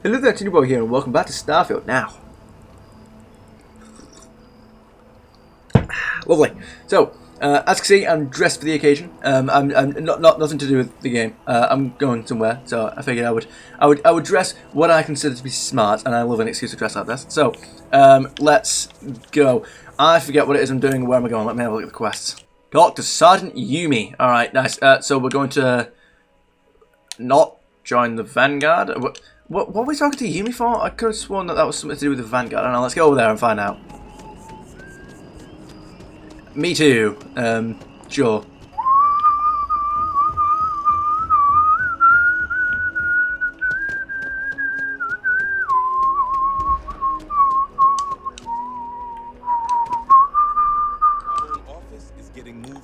Hello there, Tinderboy here, and welcome back to Starfield. Now, lovely. So, as you can see, I'm dressed for the occasion. I'm not nothing to do with the game. I'm going somewhere, so I figured I would dress what I consider to be smart, and I love an excuse to dress like this. So, let's go. I forget what it is I'm doing. Where am I going? Let me have a look at the quests. Talk to Sergeant Yumi. All right, nice. So we're going to not join the Vanguard. What were we talking to Yumi for? I could have sworn that was something to do with the Vanguard. I don't know, let's go over there and find out. Me too. Sure.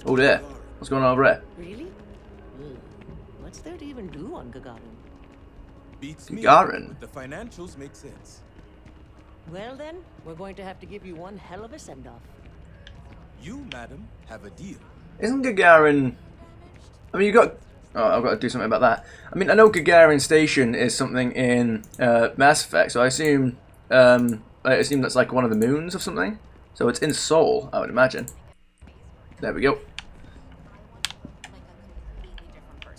Oh dear. What's going on over there? Really? What's there to even do on Gagarin? Beats me. Gagarin? The financials make sense. Well then, we're going to have to give you one hell of a send-off. You, madam, have a deal. Isn't Gagarin... I mean, you got... Oh, I've got to do something about that. I mean, I know Gagarin Station is something in Mass Effect, so I assume that's like one of the moons of something. So it's in Seoul, I would imagine. There we go.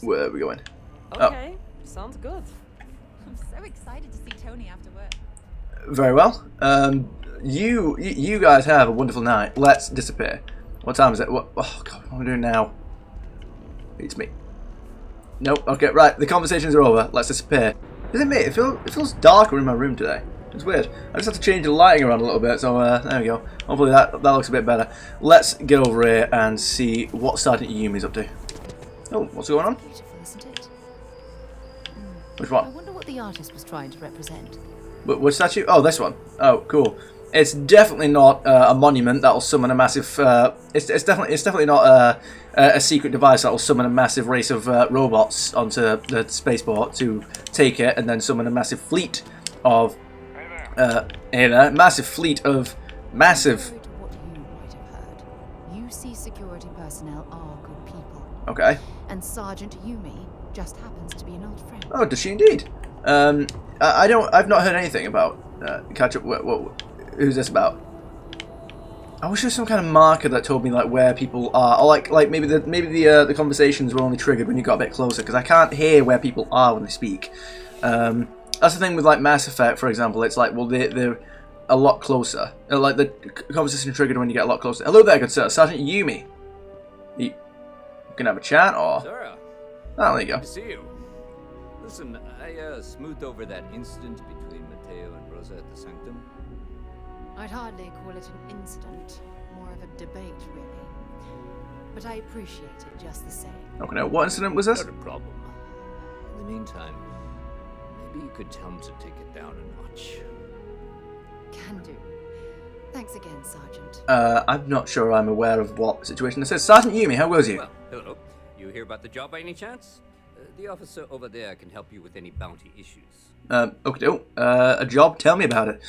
Where are we going? Okay, sounds good. I'm so excited to see Tony after work. Very well. You guys have a wonderful night. Let's disappear. What time is it? What? Oh God, what am I doing now? It's me. Nope. Okay, right. The conversations are over. Let's disappear. Is it me? It feels darker in my room today. It's weird. I just have to change the lighting around a little bit. So there we go. Hopefully that looks a bit better. Let's get over here and see what Sergeant Yumi's up to. Oh, what's going on? Beautiful, isn't it? Which I one? wonder what the artist was trying to represent. What statue? Oh, this one. Oh, cool. It's definitely not a monument that will summon a massive. It's definitely not a secret device that will summon a massive race of robots onto the spaceport to take it, and then summon a massive fleet of. Massive fleet of massive. Contrary to what you might have heard, UC security personnel are good people. Okay. And Sergeant Yumi just happens to be an old friend. Oh, does she indeed? I've not heard anything about catch up. Who's this about? I wish there was some kind of marker that told me like where people are, or like maybe the conversations were only triggered when you got a bit closer, because I can't hear where people are when they speak. That's the thing with like Mass Effect, for example. It's like, well, they're a lot closer. Like the conversation triggered when you get a lot closer. Hello there, good sir, Sergeant Yumi. You can have a chat, or Sarah, oh, there you go. good to see you. Listen, I smoothed over that incident between Matteo and Rosa at the Sanctum. I'd hardly call it an incident, more of a debate, really. But I appreciate it just the same. Okay, now what incident was this? Not a problem. In the meantime, maybe you could tell him to take it down a notch. Can do. Thanks again, Sergeant. I'm not sure I'm aware of what situation this is. Sergeant Yumi, how goes you? Well, hello. You hear about the job by any chance? The officer over there can help you with any bounty issues. Okay, a job? Tell me about it.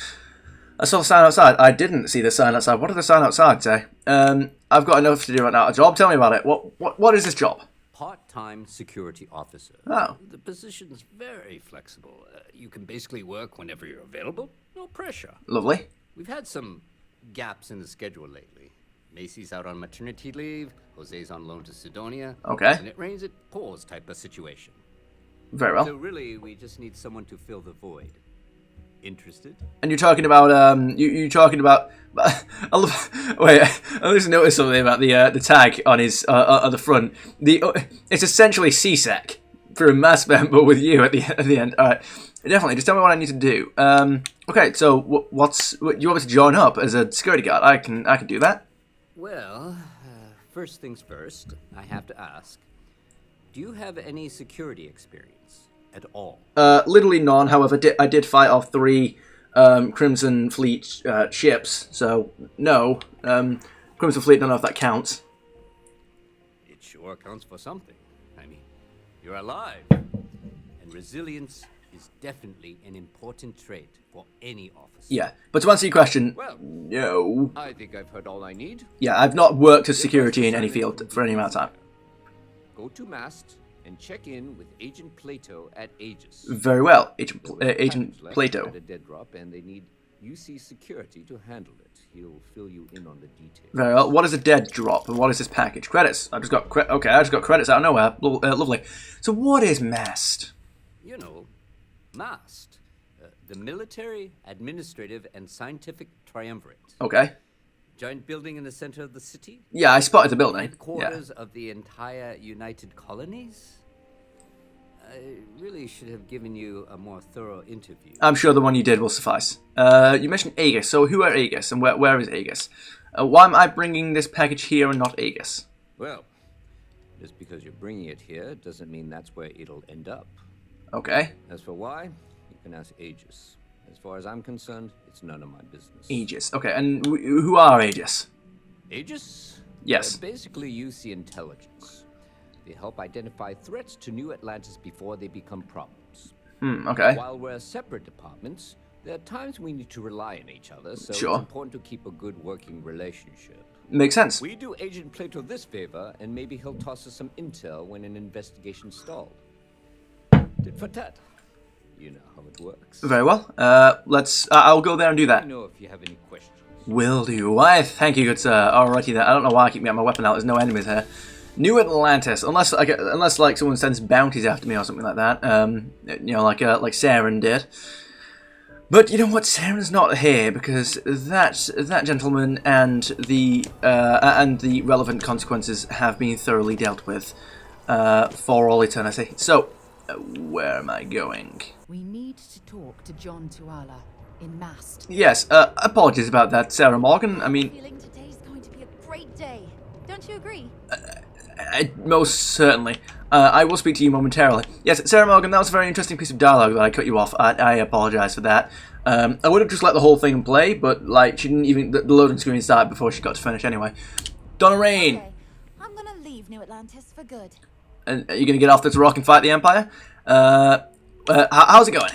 I saw the sign outside. I didn't see the sign outside. What did the sign outside say? I've got enough to do right now. A job? Tell me about it. What is this job? Part-time security officer. Oh. The position's very flexible. You can basically work whenever you're available. No pressure. Lovely. We've had some gaps in the schedule lately. Macy's out on maternity leave, Jose's on loan to Sidonia. Okay. And it rains, it pours type of situation. Very well. So really, we just need someone to fill the void. Interested? And you're talking about you're talking about. I love. Wait, I just noticed something about the tag on his on the front. It's essentially CSEC for a Mass Effect, but with you at the end. All right, definitely. Just tell me what I need to do. Okay, so you want me to join up as a security guard? I can do that. Well, first things first, I have to ask. Do you have any security experience at all? Literally none. However, I did fight off 3 Crimson Fleet ships, so no. Crimson Fleet, don't know if that counts. It sure counts for something. I mean, you're alive. And resilience is definitely an important trait for any officer. Yeah, but to answer your question, Well, no. I think I've heard all I need. Yeah, I've not worked as security in any field for any amount of time. Go to mast, and check in with Agent Plato at Aegis. Very well, There was a Agent package left Plato. at a dead drop, and they need UC security to handle it. He'll fill you in on the details. Very well. What is a dead drop, and what is this package? Credits. I just got credits out of nowhere. Lovely. So what is MAST? You know, MAST, the Military, Administrative, and Scientific Triumvirate. Okay. Giant building in the center of the city. Yeah, I spotted the building. Yeah. Headquarters of the entire United Colonies. I really should have given you a more thorough interview. I'm sure the one you did will suffice. You mentioned Aegis, so who are Aegis, and where is Aegis? Why am I bringing this package here and not Aegis? Well, just because you're bringing it here doesn't mean that's where it'll end up. Okay. As for why, you can ask Aegis. As far as I'm concerned, it's none of my business. Aegis. Okay, and who are Aegis? Aegis? Yes. Basically UC intelligence. They help identify threats to New Atlantis before they become problems. Okay. While we're separate departments, there are times we need to rely on each other, so Sure. it's important to keep a good working relationship. Makes sense. We do Agent Plato this favor, and maybe he'll toss us some intel when an investigation stalled. Tit for tat. You know how it works. Very well. I'll go there and do Let that. me know if you have any questions. Will do. Why, thank you, good sir. Alrighty then. I don't know why I keep getting my weapon out. There's no enemies here. New Atlantis. Unless like someone sends bounties after me or something like that. You know, like Saren did. But you know what? Saren's not here because that gentleman and the relevant consequences have been thoroughly dealt with for all eternity. So, where am I going? We need to talk to John Tuala in MAST. Yes. Apologies about that, Sarah Morgan. I mean, Feeling today's going to be a great day. Don't you agree? most certainly. I will speak to you momentarily. Yes, Sarah Morgan, that was a very interesting piece of dialogue that I cut you off. I apologise for that. I would have just let the whole thing play, but like she didn't even the loading screen started before she got to finish anyway. Donna Rain, Okay, I'm gonna leave New Atlantis for good. and are you gonna get off this rock and fight the Empire? How's it going?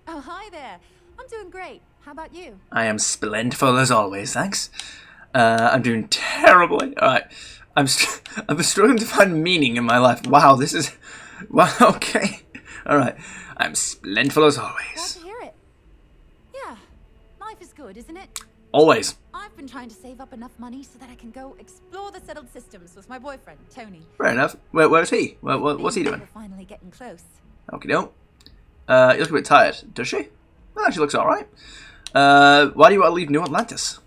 Oh, hi there. I'm doing great. How about you? I am splendid as always, thanks. I'm doing terribly. All right, I'm struggling to find meaning in my life. Wow, this is wow. Okay, all right. I'm splendid as Glad always. to hear it. Yeah, life is good, isn't it? Always. I've been trying to save up enough money so that I can go explore the settled systems with my boyfriend, Tony. Fair enough. Where's he? What's he doing? We're finally getting close. Okie doke. You look a bit tired. Does she? Well, she looks alright. Why do you want to leave New Atlantis?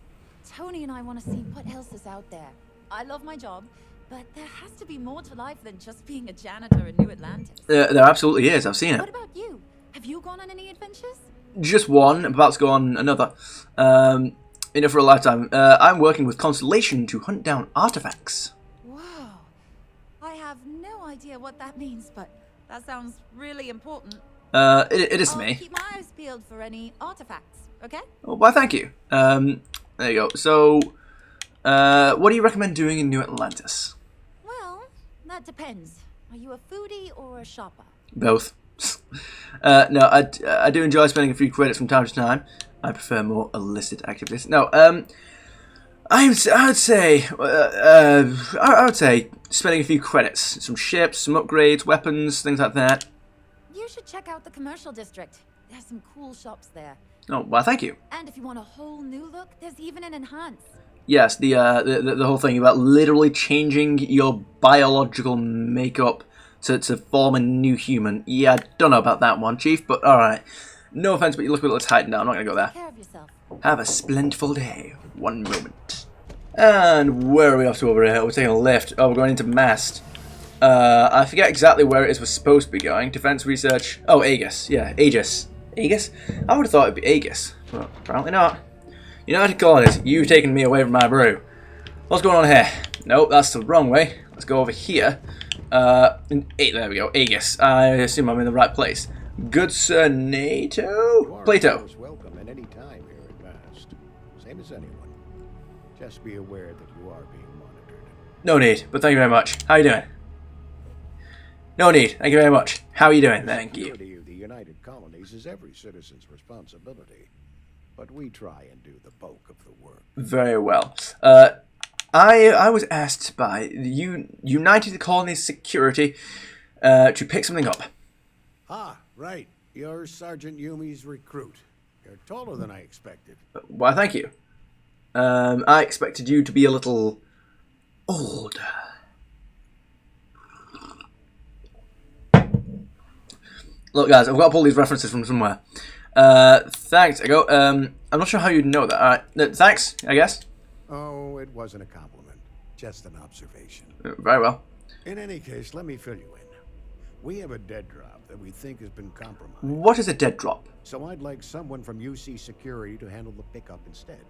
Tony and I want to see what else is out there. I love my job, but there has to be more to life than just being a janitor in New Atlantis. There absolutely is. I've seen it. What about you? Have you gone on any adventures? Just one. I'm about to go on another. Enough for a lifetime. I'm working with Constellation to hunt down artifacts. Whoa. I have no idea what that means, but that sounds really important. It is to I'll me. keep my eyes peeled for any artifacts, okay? Oh, why, thank you. There you go. So, what do you recommend doing in New Atlantis? Well, that depends. Are you a foodie or a shopper? Both. No, I do enjoy spending a few credits from time to time. I prefer more illicit activities. No, I would say spending a few credits, some ships, some upgrades, weapons, things like that. You should check out the commercial district. There's some cool shops there. Oh, well, thank you. And if you want a whole new look, there's even an enhance. Yes, the whole thing about literally changing your biological makeup to form a new human. Yeah, I don't know about that one, Chief, but alright. No offense, but you look a little tight now. I'm not going to go there. Take care of yourself. Have a splendful day. One moment. And where are we off to over here? We're taking a lift. Oh, we're going into MAST. I forget exactly where it is we're supposed to be going. Defense research. Oh, Aegis. Yeah, Aegis. Aegis? I would have thought it'd be Aegis. Well, apparently not. United Colonies, you've taken me away from my brew. What's going on here? Nope, that's the wrong way. Let's go over here. There we go, Aegis. I assume I'm in the right place. Good Sir NATO? Plato. Most welcome at any time here at MAST. Same as anyone. Just be aware that you are being monitored. No need, but thank you very much. How are you doing? No need, thank you very much. How are you doing? Thank you. Security of the United Colonies is every citizen's responsibility, but we try and do the bulk of the work. Very well. I was asked by the United Colonies Security to pick something up. Ah, right. You're Sergeant Yumi's recruit. You're taller than I expected. Why, thank you. I expected you to be a little older. Look, guys, I've got to pull these references from somewhere. Thanks. I go. I'm not sure how you'd know that. All right. Thanks, I guess. Oh, it wasn't a compliment. Just an observation. Very well. In any case, let me fill you in. We have a dead drop that we think has been compromised. What is a dead drop? So I'd like someone from UC Security to handle the pickup instead.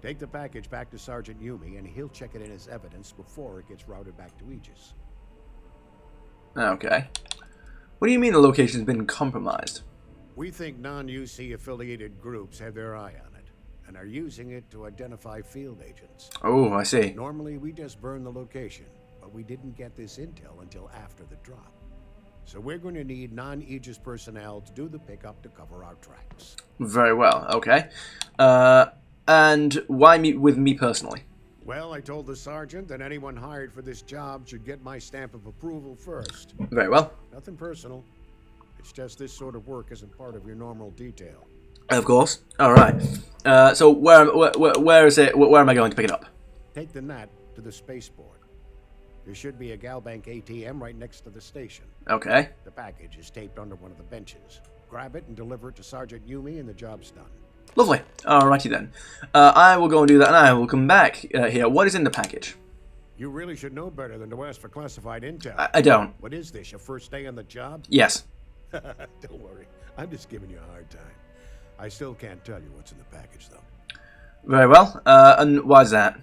Take the package back to Sergeant Yumi, and he'll check it in as evidence before it gets routed back to Aegis. Okay. What do you mean the location's been compromised? We think non-UC affiliated groups have their eye on it, and are using it to identify field agents. Oh, I see. Normally, we just burn the location, but we didn't get this intel until after the drop. So we're going to need non-Aegis personnel to do the pickup to cover our tracks. Very well. Okay. And why meet with me personally? Well, I told the sergeant that anyone hired for this job should get my stamp of approval first. Very well. Nothing personal. It's just this sort of work isn't part of your normal detail. Of course. All right. So where is it? Where am I going to pick it up? Take the NAT to the spaceport. There should be a Galbank ATM right next to the station. Okay. The package is taped under one of the benches. Grab it and deliver it to Sergeant Yumi, and the job's done. Lovely. Alrighty then. I will go and do that, and I will come back here. What is in the package? You really should know better than to ask for classified intel. I don't. What is this, your first day on the job? Yes. Don't worry. I'm just giving you a hard time. I still can't tell you what's in the package, though. Very well. And why is that?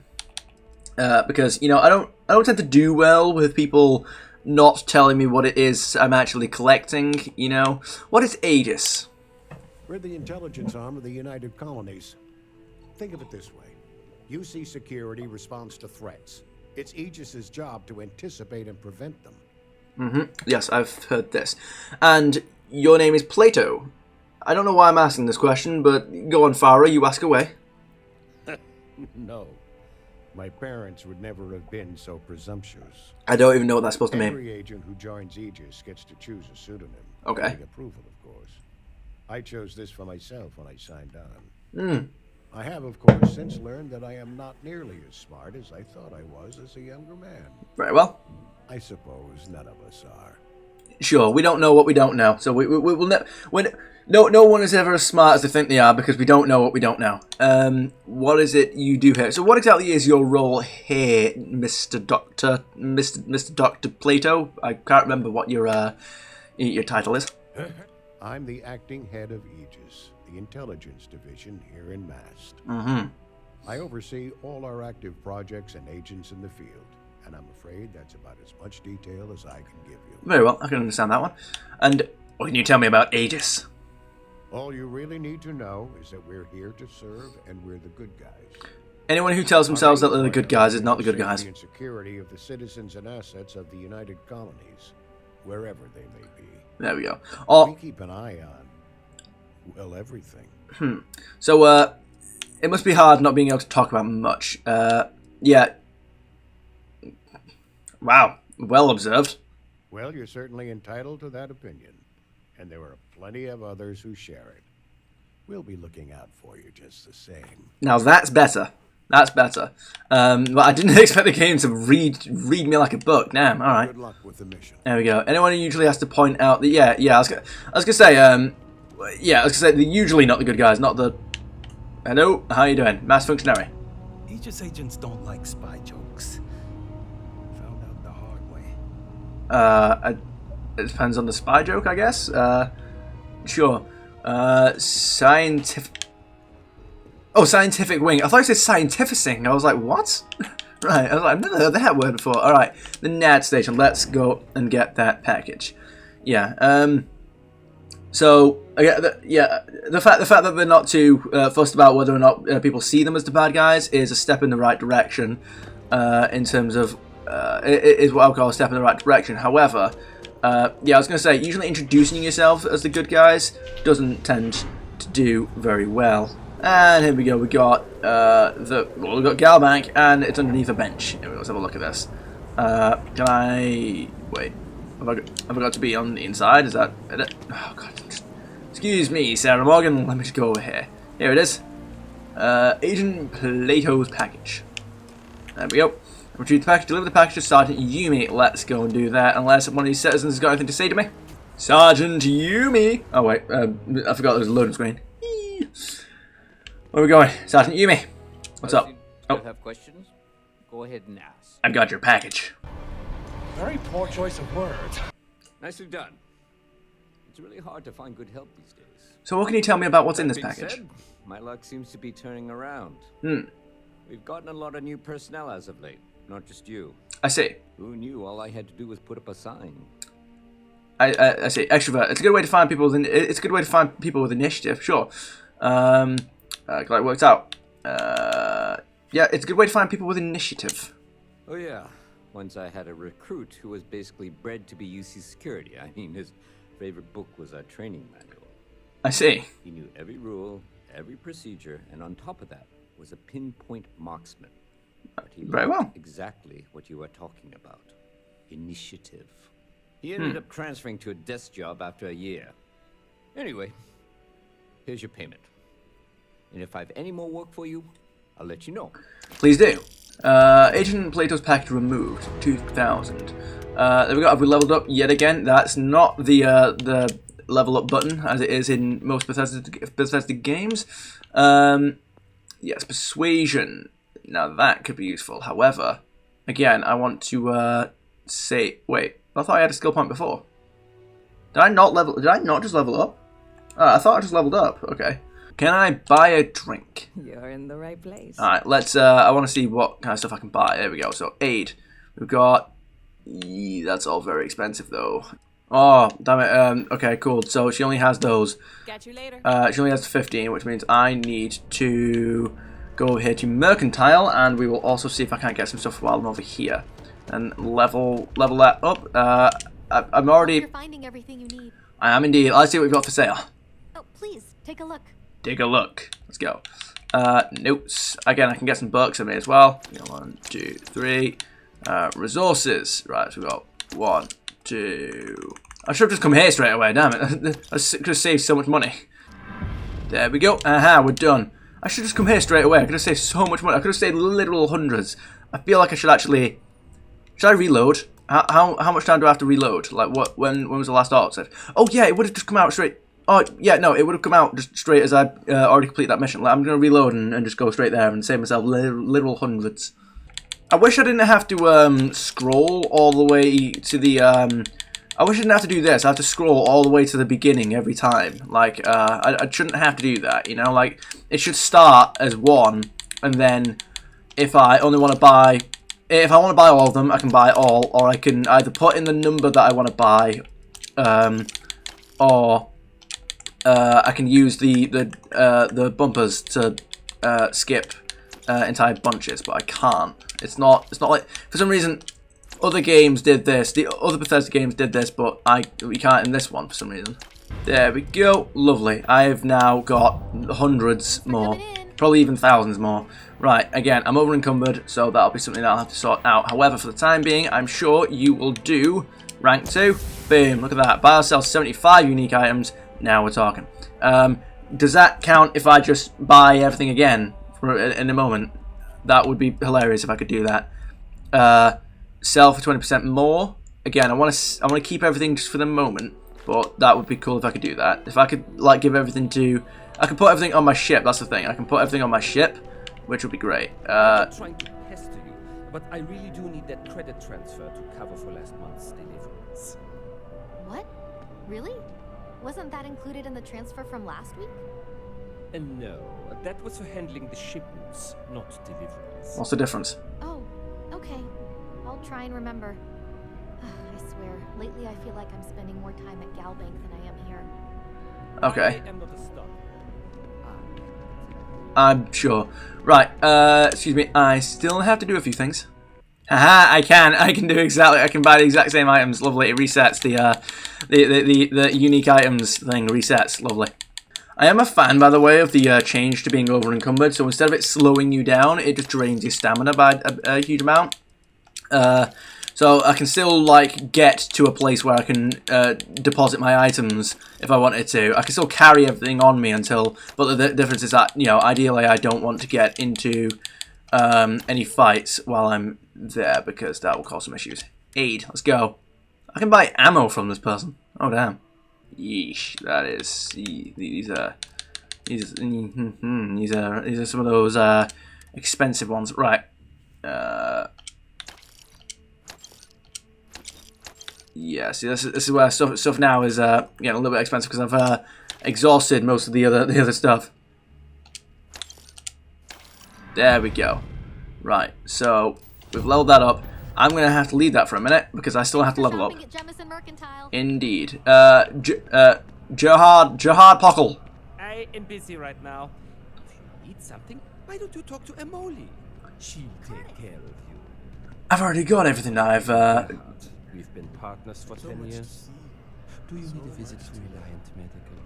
Because, you know, I don't tend to do well with people not telling me what it is I'm actually collecting, you know. What is Aegis? We're the intelligence arm of the United Colonies. Think of it this way. UC Security responds to threats. It's Aegis's job to anticipate and prevent them. Mm-hmm. Yes, I've heard this. And your name is Plato. I don't know why I'm asking this question, but go on, Farah, you ask away. No. My parents would never have been so presumptuous. I don't even know what that's supposed to mean. Every agent who joins Aegis gets to choose a pseudonym. Okay. Pending approval, of course. I chose this for myself when I signed on. I have, of course, since learned that I am not nearly as smart as I thought I was as a younger man. Very well. I suppose none of us are. Sure, we don't know what we don't know, so we will never. No one is ever as smart as they think they are because we don't know what we don't know. What is it you do here? So, what exactly is your role here, Mr. Doctor, Mr. Doctor Plato? I can't remember what your title is. I'm the acting head of Aegis, the intelligence division here in Mast. Mm-hmm. I oversee all our active projects and agents in the field, and I'm afraid that's about as much detail as I can give you. Very well, I can understand that one. And what can you tell me about Aegis? All you really need to know is that we're here to serve, and we're the good guys. Anyone who tells themselves that they're the good guys is not the good guys. Safety and security of the citizens and assets of the United Colonies, wherever they may be. There we go. We Oh, keep an eye on, well, everything. so it must be hard not being able to talk about much. Yeah. Wow, well observed. Well, you're certainly entitled to that opinion, and there are plenty of others who share it. We'll be looking out for you just the same. Now that's better. That's better. But I didn't expect the game to read me like a book. Damn. All right. Good luck with the mission. There we go. Anyone who usually has to point out that I was gonna say they're usually not the good guys, not the. Hello, how you doing, mass functionary? Aegis agents don't like spy jokes. Found out the hard way. It depends on the spy joke, I guess. Sure. Scientific. Oh, scientific wing. I thought it said scientificing. I was like, what? Right. I was like, I've never heard that word before. All right. The NAD station. Let's go and get that package. Yeah. So the fact that they're not too fussed about whether or not people see them as the bad guys is a step in the right direction. In terms of is what I'll call a step in the right direction. However, I was going to say usually introducing yourself as the good guys doesn't tend to do very well. And here we go. We got we got Galbank, and it's underneath a bench. Let's have a look at this. Can I wait? Have I got to be on the inside? Is that it? Oh god. Excuse me, Sarah Morgan. Let me just go over here. Here it is. Agent Plato's package. There we go. Retrieve the package. Deliver the package to Sergeant Yumi. Let's go and do that. Unless one of these citizens has got anything to say to me. Sergeant Yumi. Oh wait. I forgot there was a loading screen. Where are we going, Sergeant Yumi? What's up? Oh. Have questions? Go ahead and ask. I've got your package. Very poor choice of words. Nicely done. It's really hard to find good help these days. So what can you tell me about what's in That this being package? said, my luck seems to be turning around. We've gotten a lot of new personnel as of late, not just you. I see. Who knew all I had to do was put up a sign? I see. Extrovert. It's a good way to find people with. It's a good way to find people with initiative. Sure. Glad it worked out. Yeah, it's a good way to find people with initiative. Oh yeah. Once I had a recruit who was basically bred to be UC security. I mean, his favorite book was our training manual. I see. He knew every rule, every procedure, and on top of that was a pinpoint marksman. But he Very well. Exactly what you were talking about. Initiative. He ended up transferring to a desk job after a year. Anyway, here's your payment. And if I have any more work for you, I'll let you know. Please do. Agent Plato's package removed. 2,000. There we go. Have we leveled up yet again? That's not the level up button as it is in most Bethesda games. Yes, persuasion. Now that could be useful. However, again, I want to say. Wait, I thought I had a skill point before. Did I not just level up? I thought I just leveled up. Okay. Can I buy a drink? You're in the right place. Alright, let's, I want to see what kind of stuff I can buy. There we go. So, aid. We've got, that's all very expensive though. Oh, damn it. Okay, cool. So, she only has those. Catch you later. She only has 15, which means I need to go over here to Mercantile, and we will also see if I can't get some stuff while I'm over here. And level that up. I'm already... You're finding everything you need. I am indeed. Let's see what we've got for sale. Oh, please, take a look. Take a look. Let's go. Notes. Again, I can get some books in me as well. 1, 2, 3. Resources. Right, so we've got 1, 2. I should have just come here straight away, damn it. I could have saved so much money. There we go. Aha, we're done. I should just come here straight away. I could have saved so much money. I could have saved literal hundreds. I feel like I should actually... Should I reload? How much time do I have to reload? Like, what? When was the last auto save? Oh, yeah, it would have just come out straight... Oh, yeah, no, it would have come out just straight as I already completed that mission. Like, I'm going to reload and just go straight there and save myself literal hundreds. I wish I didn't have to scroll all the way to the... I wish I didn't have to do this. I have to scroll all the way to the beginning every time. Like, I shouldn't have to do that, you know? Like, it should start as 1, and then if I only want to buy... If I want to buy all of them, I can buy all, or I can either put in the number that I want to buy, or... I can use the bumpers to skip entire bunches, but I can't. It's not like, for some reason other games did this. The other Bethesda games did this, but we can't in this one for some reason. There we go. Lovely. I have now got hundreds more, probably even thousands more. Right, again, I'm over encumbered, so that'll be something that I'll have to sort out. However, for the time being, I'm sure you will do rank 2. Boom, look at that. Buy or sell 75 unique items. Now we're talking. Does that count if I just buy everything again in a moment? That would be hilarious if I could do that. Sell for 20% more. Again, I want to keep everything just for the moment, but that would be cool if I could do that. If I could like give everything to, I could put everything on my ship. That's the thing. I can put everything on my ship, which would be great. I'm not trying to pester you, but I really do need that credit transfer to cover for last month's deliveries. What? Really? Wasn't that included in the transfer from last week? And no, that was for handling the shipments, not deliveries. What's the difference? Oh, okay. I'll try and remember. I swear, lately I feel like I'm spending more time at Galbank than I am here. Okay. I am not a star. I'm sure. Right, excuse me, I still have to do a few things. Haha, I can do exactly, I can buy the exact same items, lovely, it resets the unique items thing, resets, lovely. I am a fan, by the way, of the change to being over encumbered, so instead of it slowing you down, it just drains your stamina by a huge amount. So I can still, like, get to a place where I can deposit my items if I wanted to. I can still carry everything on me until... But the difference is that, you know, ideally I don't want to get into any fights while I'm there, because that will cause some issues. Aid, let's go. I can buy ammo from this person. Oh, damn. Yeesh, that is... These are some of those expensive ones. Right. Yeah, see, this is where stuff now is getting a little bit expensive because I've exhausted most of the other stuff. There we go. Right, so we've leveled that up. I'm gonna have to leave that for a minute because I still have to level up. Indeed. Jihad Pockle. I am busy right now. If you need something, why don't you talk to EMILIO? She'll take care of you. I've already got everything I've We've been partners for 10 years. Do you need a visit to Reliant Medical?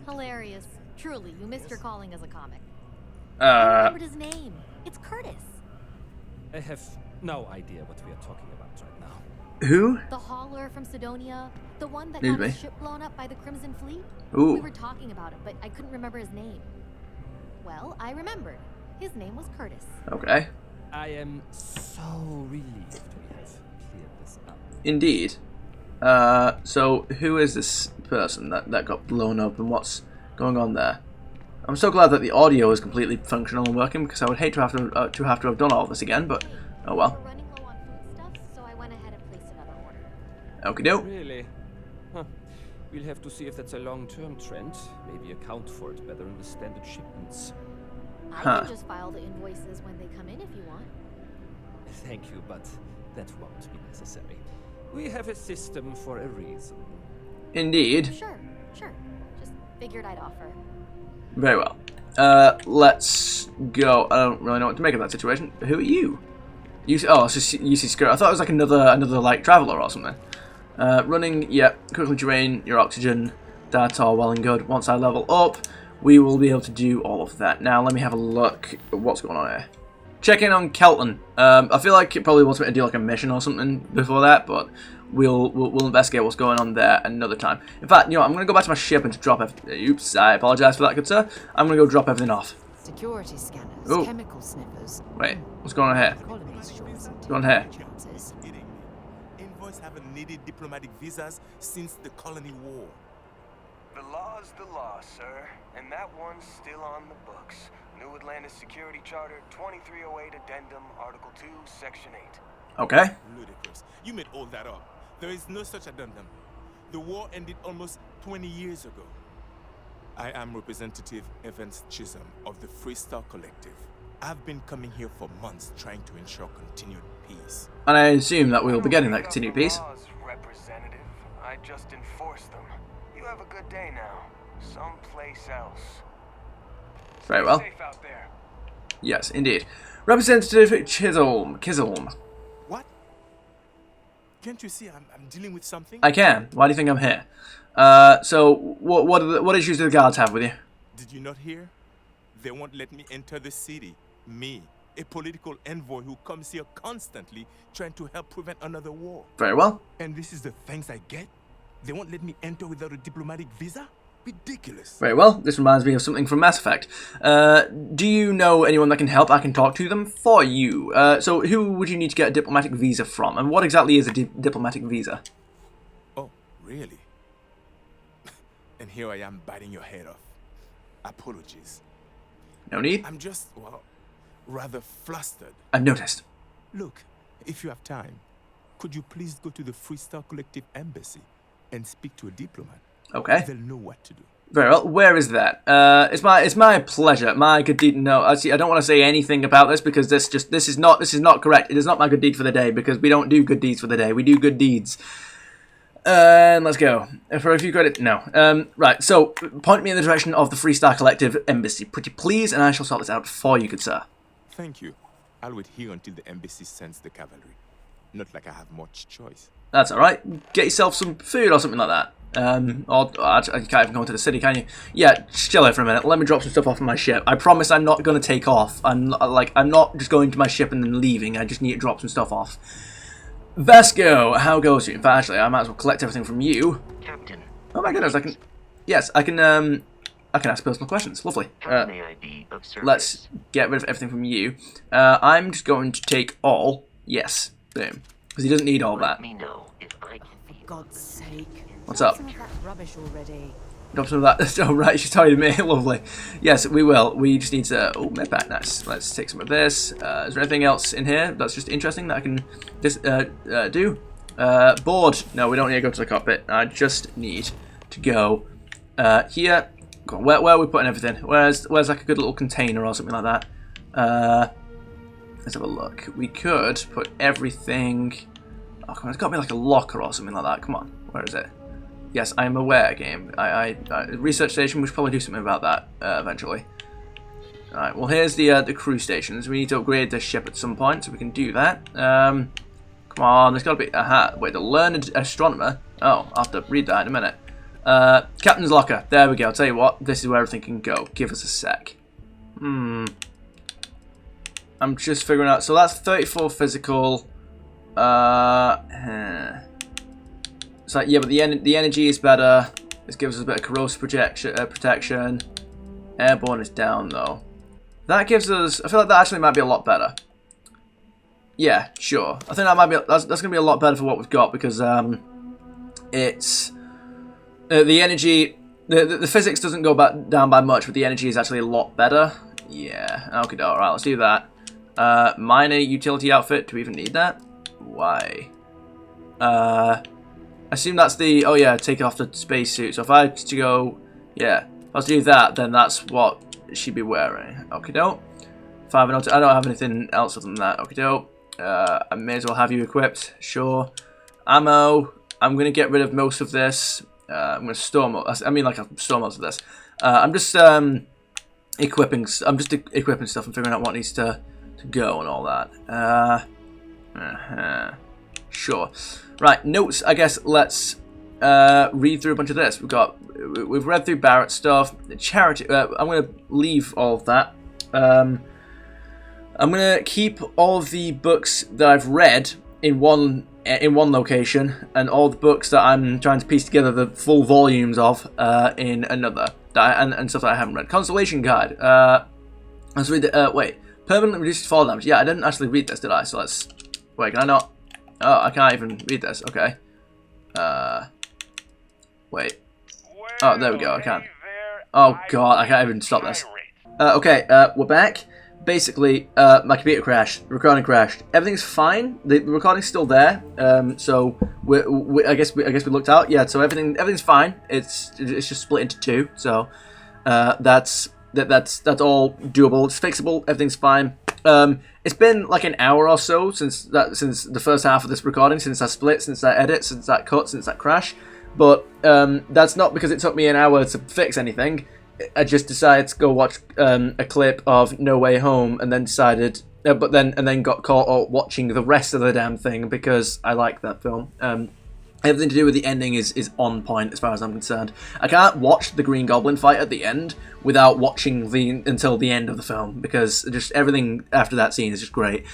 Hilarious. Truly, you missed your calling as a comic. I remembered his name. It's Curtis. I have no idea what we are talking about right now. Who? The hauler from Sidonia. The one that got his ship blown up by the Crimson Fleet. Ooh. We were talking about him, but I couldn't remember his name. Well, I remembered. His name was Curtis. Okay. I am so relieved we have cleared this up. Indeed. So who is this person that got blown up and what's going on there? I'm so glad that the audio is completely functional and working because I would hate to have to done all this again, but oh well. We're running low on foodstuffs, so I went ahead and placed another order. Okie doke. Really? Huh. We'll have to see if that's a long-term trend. Maybe account for it better in the standard shipments. I can just file the invoices when they come in if you want. Thank you, but that won't be necessary. We have a system for a reason. Indeed. Sure. Just figured I'd offer. Very well. Let's go. I don't really know what to make of that situation. Who are you? Oh, it's just UC Skirt. I thought it was like another like traveler or something. Running, yeah. Quickly drain your oxygen. That's all well and good. Once I level up, we will be able to do all of that. Now, let me have a look at what's going on here. Check in on Kelton. I feel like it probably wants me to do like a mission or something before that, but we'll investigate what's going on there another time. In fact, you know, I'm gonna go back to my ship and to drop everything. Oops, I apologize for that, good sir. I'm gonna go drop everything off. Security scanners, Ooh. chemical sniffers. Wait, what's going on here? Colonies shorts and What's going on here? Envoys haven't needed diplomatic visas since the colony war. The law's the law, sir, and that one's still on the books. New Atlantis Security Charter 2308 Addendum, Article 2, Section 8. Okay. Ludicrous. You made all that up. There is no such addendum. The war ended almost 20 years ago. I am Representative Evans Chisholm of the Freestar Collective. I've been coming here for months trying to ensure continued peace. And I assume that we will be getting that continued peace. Representative, I just enforced them. You have a good day now. Someplace else. Very well. Safe out there. Yes, indeed. Representative Chisholm. What? Can't you see I'm dealing with something? I can. Why do you think I'm here? So what issues do the guards have with you? Did you not hear? They won't let me enter the city. Me, a political envoy who comes here constantly trying to help prevent another war. Very well. And this is the thanks I get? They won't let me enter without a diplomatic visa? Ridiculous. Very well. This reminds me of something from Mass Effect. Do you know anyone that can help? I can talk to them for you. So who would you need to get a diplomatic visa from? And what exactly is a diplomatic visa? Oh, really? And here I am biting your head off. Apologies. No need. I'm just, well, rather flustered. I've noticed. Look, if you have time, could you please go to the Freestar Collective Embassy and speak to a diplomat? Okay. They'll know what to do. Very well. Where is that? It's my pleasure. My good deed. No, actually, I don't want to say anything about this because this is not correct. It is not my good deed for the day because we don't do good deeds for the day. We do good deeds. And let's go. For a few credit, no. Right. So point me in the direction of the Freestar Collective Embassy, pretty please, and I shall sort this out for you, good sir. Thank you. I'll wait here until the embassy sends the cavalry. Not like I have much choice. That's all right. Get yourself some food or something like that. Or actually, you can't even go into the city, can you? Yeah, chill out for a minute. Let me drop some stuff off on my ship. I promise I'm not going to take off. I'm not just going to my ship and then leaving. I just need to drop some stuff off. Vasco, how goes it? In fact, actually, I might as well collect everything from you. Captain. Oh my goodness, I can... Yes, I can ask personal questions. Lovely. How may I be of service? Let's get rid of everything from you. I'm just going to take all. Yes. Boom. Because he doesn't need all that. Let me know if I can be... For God's sake. What's up? Some of that rubbish already. Drop some of that. Oh, right, she's talking to me. Lovely. Yes, we will. We just need to... Oh, medpack. Nice. Let's take some of this. Is there anything else in here that's just interesting that I can do? Board. No, we don't need to go to the cockpit. I just need to go here. Where are we putting everything? Where's like a good little container or something like that? Let's have a look. We could put everything... Oh, come on. It's got to be like a locker or something like that. Come on. Where is it? Yes, I am aware, game. Research station, we should probably do something about that eventually. Alright, well here's the crew stations. We need to upgrade this ship at some point, so we can do that. Come on, there's got to be... Aha, wait, the learned astronomer? Oh, I'll have to read that in a minute. Captain's locker. There we go. I'll tell you what, this is where everything can go. Give us a sec. I'm just figuring out... So that's 34 physical. So yeah, but the energy is better. This gives us a bit of corrosive protection. Airborne is down though. That gives us. I feel like that actually might be a lot better. Yeah, sure. I think that might be. That's going to be a lot better for what we've got because it's the energy. The physics doesn't go down by much, but the energy is actually a lot better. Yeah. Okay. All right. Let's do that. Minor utility outfit. Do we even need that? Why? I assume that's the... Oh yeah, take off the spacesuit. So if I was to go... Yeah. If I was to do that, then that's what she'd be wearing. Okay, doke. 5 and 0. I don't have anything else other than that. Okay, doke. I may as well have you equipped. Sure. Ammo. I'm going to get rid of most of this. I'm going to store most... I mean, like, I'll store most of this. I'm just equipping... I'm just equipping stuff and figuring out what needs to go and all that. Sure. Right, notes. I guess let's read through a bunch of this. We've read through Barrett stuff. Charity. I'm going to leave all of that. I'm going to keep all of the books that I've read in one location, and all the books that I'm trying to piece together the full volumes of in another. And stuff that I haven't read. Constellation Guide. Let's read the. Wait. Permanently reduced fall damage. Yeah, I didn't actually read this, did I? So let's. Wait, can I not? Oh, I can't even read this. Okay. Wait. Oh, there we go. I can. Oh god, I can't even stop this. Okay, we're back. Basically, my computer crashed. The recording crashed. Everything's fine. The recording's still there. So I guess we looked out. Yeah. So everything's fine. It's just split into two. So that's all doable. It's fixable. Everything's fine. It's been like an hour or so since the first half of this recording, since I split, since I edit, since that cut, since that crash. But that's not because it took me an hour to fix anything. I just decided to go watch a clip of No Way Home, and then decided, and then got caught up watching the rest of the damn thing because I like that film. Everything to do with the ending is on point as far as I'm concerned. I can't watch the Green Goblin fight at the end without watching until the end of the film, because just everything after that scene is just great.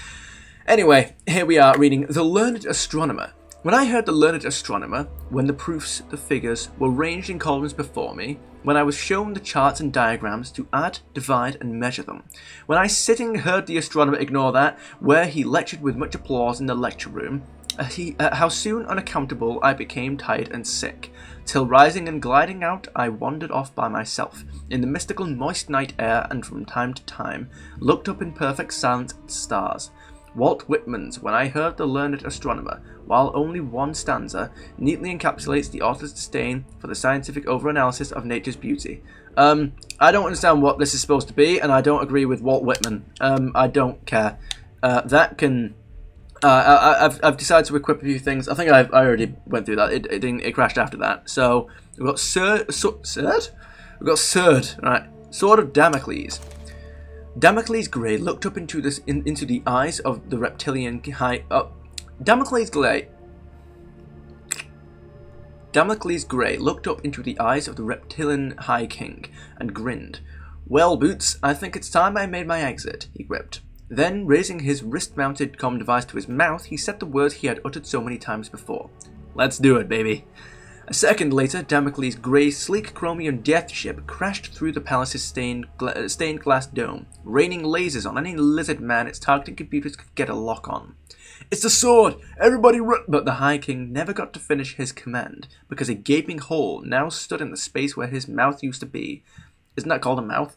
Anyway, here we are reading The Learned Astronomer. When I heard The Learned Astronomer, when the proofs, the figures, were ranged in columns before me, when I was shown the charts and diagrams to add, divide, and measure them, when I sitting heard the astronomer ignore that, where he lectured with much applause in the lecture room, how soon unaccountable I became tired and sick, till rising and gliding out I wandered off by myself, in the mystical moist night air, and from time to time looked up in perfect silence at the stars. Walt Whitman's When I Heard the Learned Astronomer, while only one stanza, neatly encapsulates the author's disdain for the scientific overanalysis of nature's beauty. I don't understand what this is supposed to be, and I don't agree with Walt Whitman. I don't care. I've decided to equip a few things. I think I already went through that. It crashed after that. So we've got Sword. We've got Sword. Right, Sword of Damocles. Damocles Grey looked up into the eyes of the reptilian high. Damocles Grey looked up into the eyes of the reptilian High King and grinned. "Well, Boots, I think it's time I made my exit," he quipped. Then, raising his wrist-mounted comm device to his mouth, he said the words he had uttered so many times before. Let's do it, baby. A second later, Damocles' grey, sleek chromium death ship crashed through the palace's stained glass dome, raining lasers on any lizard man its targeting computers could get a lock on. It's the sword! Everybody run! But the High King never got to finish his command, because a gaping hole now stood in the space where his mouth used to be. Isn't that called a mouth?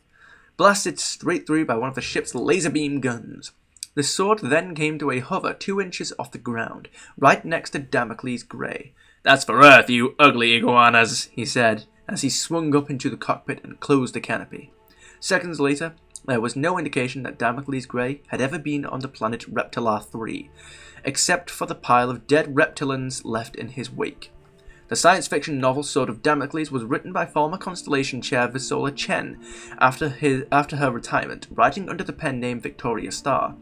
Blasted straight through by one of the ship's laser beam guns. The sword then came to a hover 2 inches off the ground, right next to Damocles' Grey. That's for Earth, you ugly iguanas, he said, as he swung up into the cockpit and closed the canopy. Seconds later, there was no indication that Damocles' Grey had ever been on the planet Reptilar 3, except for the pile of dead reptilians left in his wake. The science fiction novel Sword of Damocles was written by former Constellation Chair Visola Chen after her retirement, writing under the pen name Victoria Starr.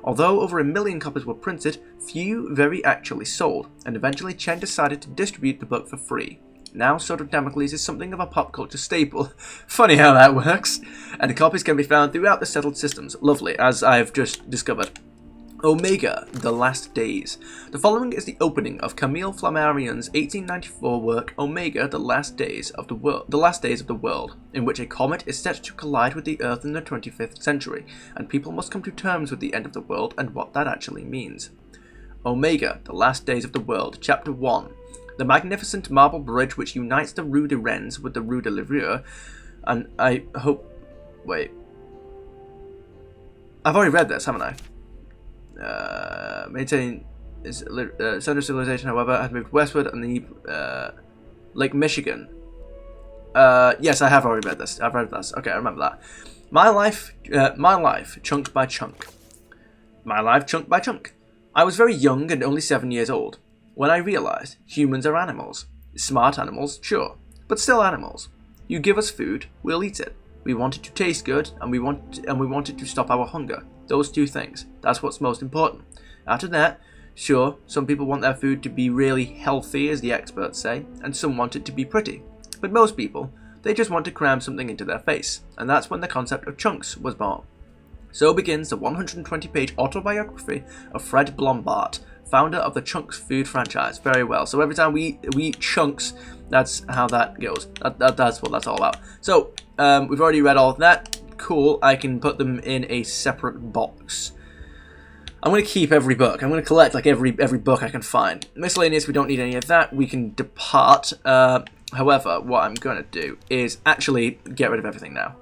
Although over 1 million copies were printed, few very actually sold, and eventually Chen decided to distribute the book for free. Now Sword of Damocles is something of a pop culture staple. Funny how that works. And the copies can be found throughout the settled systems. Lovely, as I've just discovered. Omega, The Last Days. The following is the opening of Camille Flammarion's 1894 work Omega, The Last Days of the World, in which a comet is set to collide with the Earth in the 25th century, and people must come to terms with the end of the world and what that actually means. Omega, The Last Days of the World, Chapter 1. The magnificent marble bridge which unites the Rue de Rennes with the Rue de Livrieux, and I hope... Wait. I've already read this, haven't I? Center of civilization, however, had moved westward on the Lake Michigan. Yes, I have already read this. I've read this. Okay, I remember that. My life, chunk by chunk. My life, chunk by chunk. I was very young and only 7 years old when I realized humans are animals. Smart animals, sure, but still animals. You give us food, we'll eat it. We want it to taste good, and we want it to stop our hunger. Those 2 things. That's what's most important. After that, sure, some people want their food to be really healthy, as the experts say, and some want it to be pretty. But most people, they just want to cram something into their face, and that's when the concept of chunks was born. So begins the 120-page autobiography of Fred Blombart, founder of the Chunks food franchise. Very well. So every time we eat chunks, that's how that goes. That's what that's all about. So we've already read all of that. Cool. I can put them in a separate box. I'm going to keep every book. I'm going to collect like every book I can find. Miscellaneous, we don't need any of that. We can depart. However, what I'm going to do is actually get rid of everything now.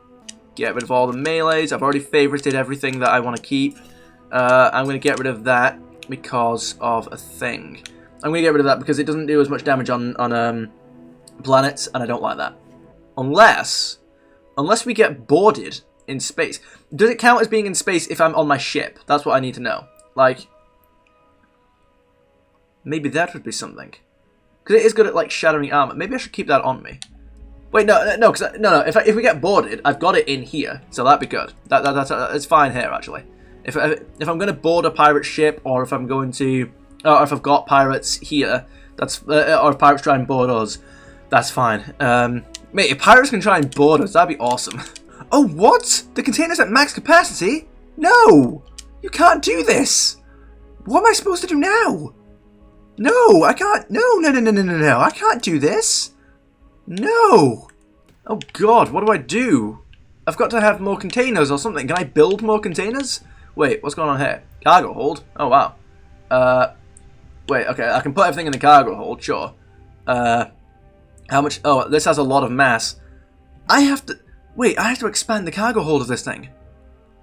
Get rid of all the melees. I've already favorited everything that I want to keep. I'm going to get rid of that because of a thing. I'm going to get rid of that because it doesn't do as much damage on planets, and I don't like that. Unless we get boarded in space. Does it count as being in space if I'm on my ship? That's what I need to know. Like, maybe that would be something. Because it is good at, like, shattering armor. Maybe I should keep that on me. Wait, no. If we get boarded, I've got it in here, so that'd be good. It's fine here, actually. If I'm going to board a pirate ship, or if I'm going to, or if I've got pirates here, that's or if pirates try and board us, that's fine. Mate, if pirates can try and board us, that'd be awesome. Oh, what? The container's at max capacity? No! You can't do this! What am I supposed to do now? No, I can't. No. I can't do this. No. Oh, God, what do I do? I've got to have more containers or something. Can I build more containers? Wait, what's going on here? Cargo hold? Oh, wow. Wait, okay, I can put everything in the cargo hold, sure. How much? Oh, this has a lot of mass. I have to expand the cargo hold of this thing.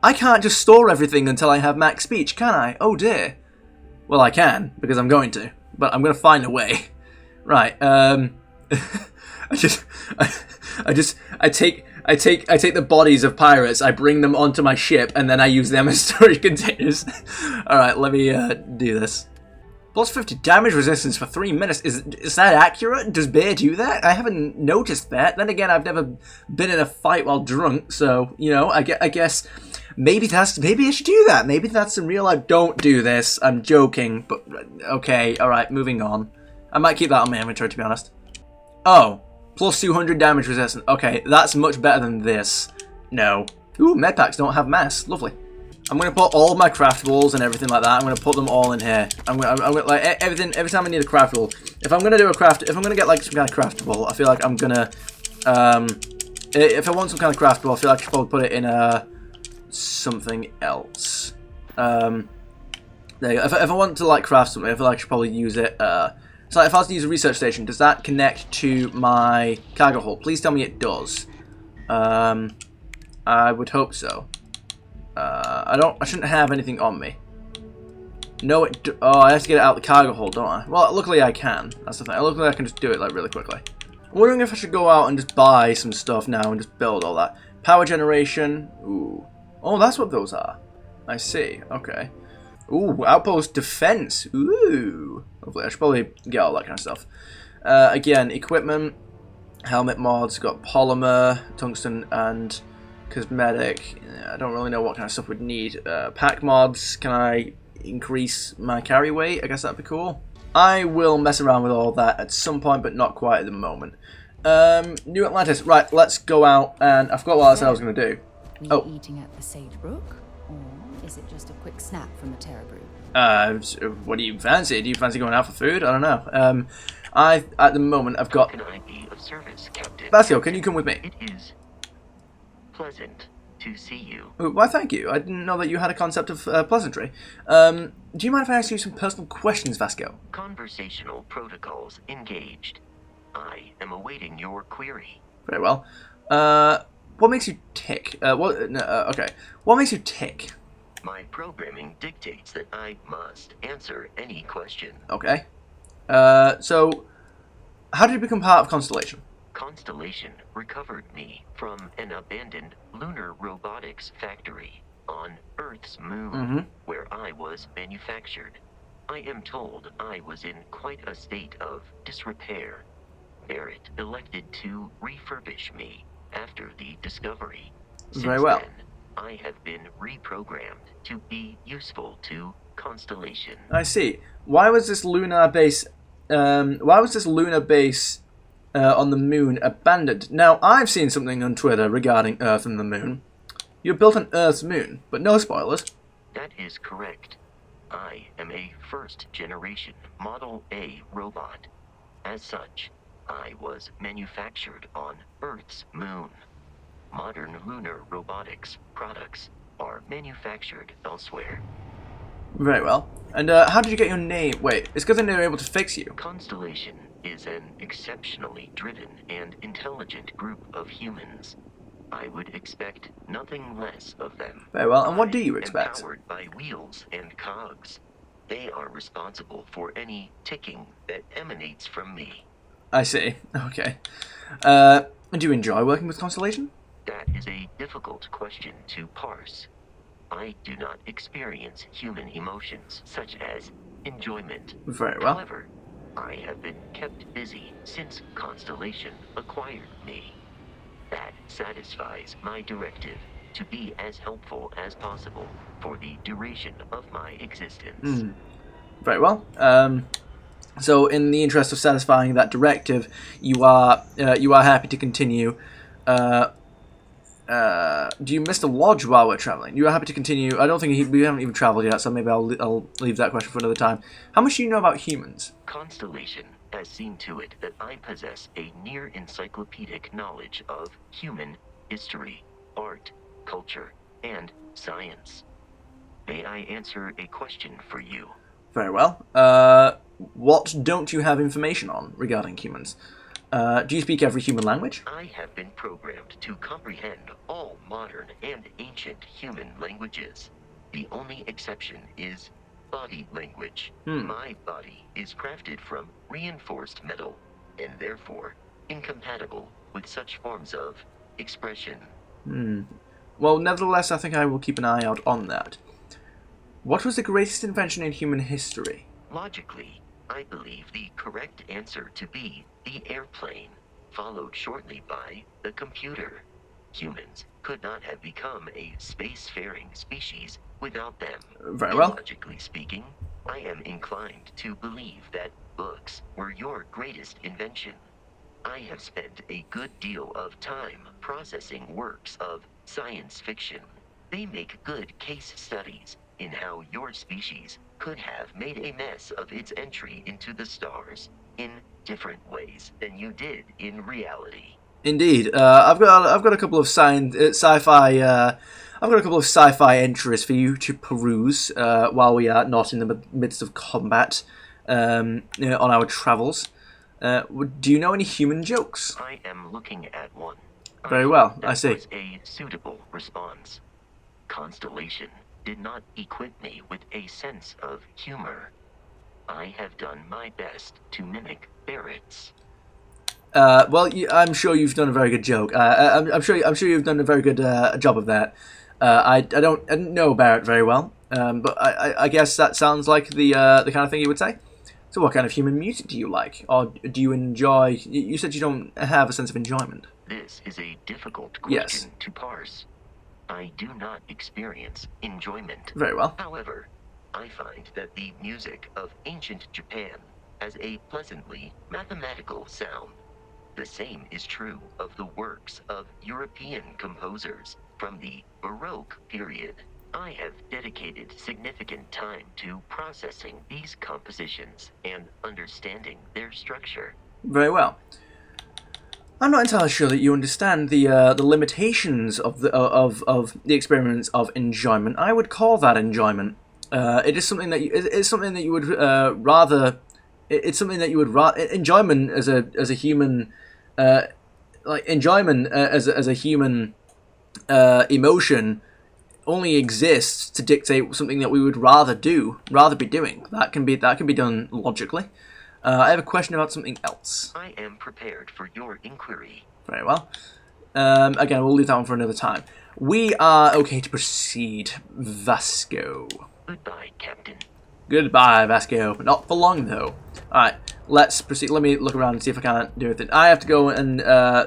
I can't just store everything until I have max speech, can I? Oh dear. Well, I can, because I'm going to. But I'm going to find a way. Right, I take the bodies of pirates, I bring them onto my ship, and then I use them as storage containers. Alright, let me do this. Plus 50 damage resistance for 3 minutes. Is that accurate? Does Bear do that? I haven't noticed that. Then again, I've never been in a fight while drunk, so, you know, I guess maybe I should do that. Maybe that's in real life. Don't do this. I'm joking, but okay, alright, moving on. I might keep that on my inventory, to be honest. Oh, plus 200 damage resistance. Okay, that's much better than this. No. Ooh, medpacks don't have mass. Lovely. I'm gonna put all my craftables and everything like that. I'm gonna put them all in here. I'm gonna like everything. Every time I need a craftable, if I'm gonna do a craft, if I'm gonna get like some kind of craftable, I feel like I'm gonna, if I want some kind of craftable, I feel like I should probably put it in something else. There you go. If I want to like craft something, I feel like I should probably use it. So like, if I was to use a research station, does that connect to my cargo hold? Please tell me it does. I would hope so. I shouldn't have anything on me. No, I have to get it out of the cargo hold, don't I? Well, luckily I can. That's the thing. Luckily I can just do it like really quickly. I'm wondering if I should go out and just buy some stuff now and just build all that. Power generation. Ooh. Oh, that's what those are. I see. Okay. Ooh, outpost defense. Ooh. Hopefully, I should probably get all that kind of stuff. Again, equipment, helmet mods, got polymer, tungsten, and cosmetic. I don't really know what kind of stuff we'd need. Pack mods. Can I increase my carry weight? I guess that'd be cool. I will mess around with all that at some point, but not quite at the moment. New Atlantis. Right, let's go out, and I forgot what I said I was going to do. Are you eating at the Sage Brook, or is it just a quick snap from the Terra Brew? What do you fancy? Do you fancy going out for food? I don't know. At the moment, I've got... Can I be of service, Captain? Basio, can you come with me? It is pleasant to see you. Why, thank you. I didn't know that you had a concept of pleasantry. Do you mind if I ask you some personal questions, Vasco? Conversational protocols engaged. I am awaiting your query. Very well. What makes you tick? Okay. What makes you tick? My programming dictates that I must answer any question. Okay. So, how did you become part of Constellation? Constellation recovered me from an abandoned lunar robotics factory on Earth's moon, where I was manufactured. I am told I was in quite a state of disrepair. Barrett elected to refurbish me after the discovery. Very well. Then, I have been reprogrammed to be useful to Constellation. I see. Why was this lunar base? On the moon abandoned? Now, I've seen something on Twitter regarding Earth and the moon. You built an Earth's moon, but no spoilers. That is correct. I am a first-generation Model A robot. As such, I was manufactured on Earth's moon. Modern lunar robotics products are manufactured elsewhere. Very well. And how did you get your name? Wait, it's because they were able to fix you. Constellation is an exceptionally driven and intelligent group of humans. I would expect nothing less of them. Very well, and what do you expect? Powered by wheels and cogs. They are responsible for any ticking that emanates from me. I see. Okay. Do you enjoy working with Constellation? That is a difficult question to parse. I do not experience human emotions such as enjoyment. Very well. However, I have been kept busy since Constellation acquired me. That satisfies my directive to be as helpful as possible for the duration of my existence. Very well. So, in the interest of satisfying that directive, you are happy to continue. Do you miss the lodge while we're traveling? You are happy to continue. I don't think we haven't even traveled yet, so maybe I'll leave that question for another time. How much do you know about humans? Constellation has seen to it that I possess a near encyclopedic knowledge of human history, art, culture, and science. May I answer a question for you? Very well. What don't you have information on regarding humans? Do you speak every human language? I have been programmed to comprehend all modern and ancient human languages. The only exception is body language. My body is crafted from reinforced metal, and therefore incompatible with such forms of expression. Well, nevertheless, I think I will keep an eye out on that. What was the greatest invention in human history? Logically, I believe the correct answer to be the airplane, followed shortly by the computer. Humans could not have become a spacefaring species without them. Very well. Logically speaking, I am inclined to believe that books were your greatest invention. I have spent a good deal of time processing works of science fiction. They make good case studies in how your species could have made a mess of its entry into the stars in different ways than you did in reality. Indeed, I've got a couple of sci-fi. I've got a couple of sci-fi entries for you to peruse while we are not in the midst of combat on our travels. Do you know any human jokes? I am looking at one. Very well, I That see. was a suitable response. Constellation did not equip me with a sense of humor. I have done my best to mimic Barrett's. Well, I'm sure you've done a very good joke. I'm sure you've done a very good job of that. I didn't know Barrett very well, but I guess that sounds like the kind of thing you would say. So, what kind of human music do you like, or do you enjoy? You said you don't have a sense of enjoyment. This is a difficult Yes. question to parse. I do not experience enjoyment. Very well. However, I find that the music of ancient Japan has a pleasantly mathematical sound. The same is true of the works of European composers from the Baroque period. I have dedicated significant time to processing these compositions and understanding their structure. Very well. I'm not entirely sure that you understand the limitations of the experience of enjoyment. I would call that enjoyment. It is something that it's something that you would rather. It's something that you would enjoyment as a human, like enjoyment as a human emotion only exists to dictate something that we would rather be doing. That can be done logically. I have a question about something else. I am prepared for your inquiry. Very well. Again, we'll leave that one for another time. We are okay to proceed, Vasco. Goodbye, Captain. Goodbye, Vasco. But not for long, though. Alright, let's proceed. Let me look around and see if I can't do anything. I have to go and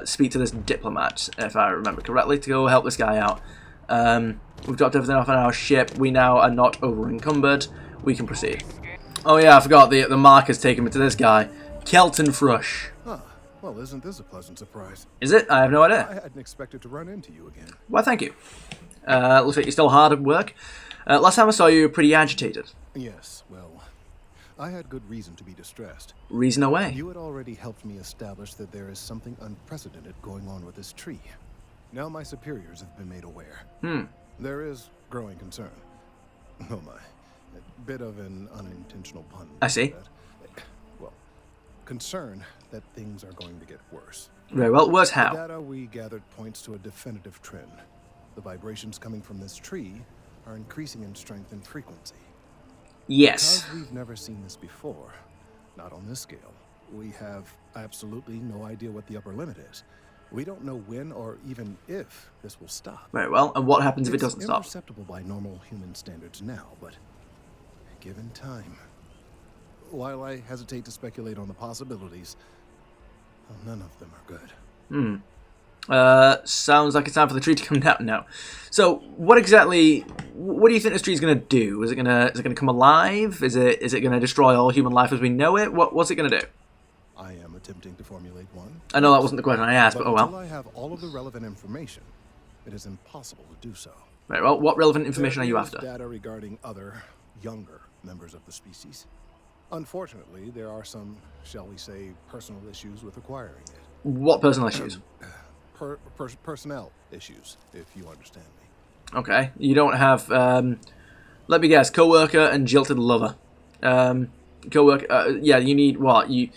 speak to this diplomat, if I remember correctly, to go help this guy out. We've dropped everything off on our ship. We now are not over-encumbered. We can proceed. Oh yeah, I forgot. The marker's taken me to this guy. Kelton Frush. Huh. Well, isn't this a pleasant surprise? Is it? I have no idea. I hadn't expected to run into you again. Why, thank you. Looks like you're still hard at work. Last time I saw you, you were pretty agitated. Yes, well, I had good reason to be distressed. Reason away. You had already helped me establish that there is something unprecedented going on with this tree. Now my superiors have been made aware. There is growing concern. Oh my. A bit of an unintentional pun. I see. Well, concern that things are going to get worse. Very well. Worse how? The data we gathered points to a definitive trend. The vibrations coming from this tree are increasing in strength and frequency. Yes. Because we've never seen this before, not on this scale, we have absolutely no idea what the upper limit is. We don't know when or even if this will stop. Very well. And what happens if it doesn't stop? It's imperceptible by normal human standards now, but given time. While I hesitate to speculate on the possibilities, well, none of them are good. Sounds like it's time for the tree to come down now. So, what do you think this tree is going to do? Is it going to come alive? Is it going to destroy all human life as we know it? What's it going to do? I am attempting to formulate one. I know that wasn't the question I asked, but oh well. Until I have all of the relevant information, it is impossible to do so. Very well. What relevant information are you after? Data regarding other, younger members of the species. Unfortunately, there are some, shall we say, personal issues with acquiring it. What personal issues? Personnel issues, if you understand me. Okay. You don't have, let me guess, co-worker and jilted lover. Co-worker, yeah, you need what? You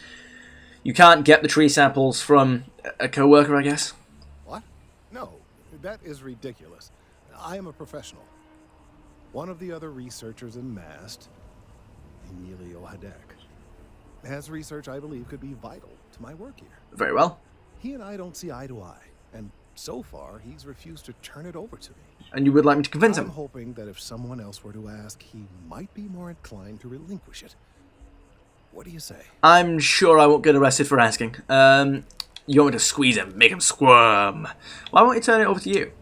can't get the tree samples from a co-worker, I guess? What? No, that is ridiculous. I am a professional. One of the other researchers in MAST, EMILIO has research I believe could be vital to my work here. Very well. He and I don't see eye to eye, and so far he's refused to turn it over to me. And you would like me to convince him? I'm hoping that if someone else were to ask, he might be more inclined to relinquish it. What do you say? I'm sure I won't get arrested for asking. You want me to squeeze him, make him squirm. Why won't you turn it over to you?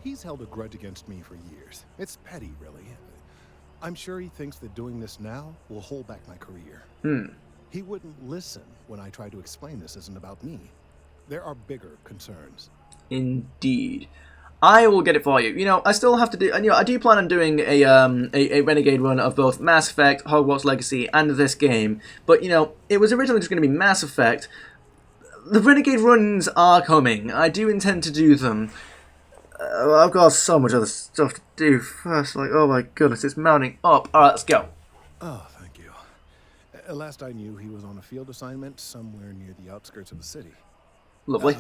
He's held a grudge against me for years. It's petty, really. I'm sure he thinks that doing this now will hold back my career. He wouldn't listen when I tried to explain this isn't about me. There are bigger concerns. Indeed. I will get it for you. You know, I still have to do. You know, I do plan on doing a Renegade run of both Mass Effect, Hogwarts Legacy, and this game. But you know, it was originally just going to be Mass Effect. The Renegade runs are coming. I do intend to do them. I've got so much other stuff to do first. Like, oh my goodness, it's mounting up. All right, let's go. Oh, thank you. Last I knew, he was on a field assignment somewhere near the outskirts of the city. Lovely.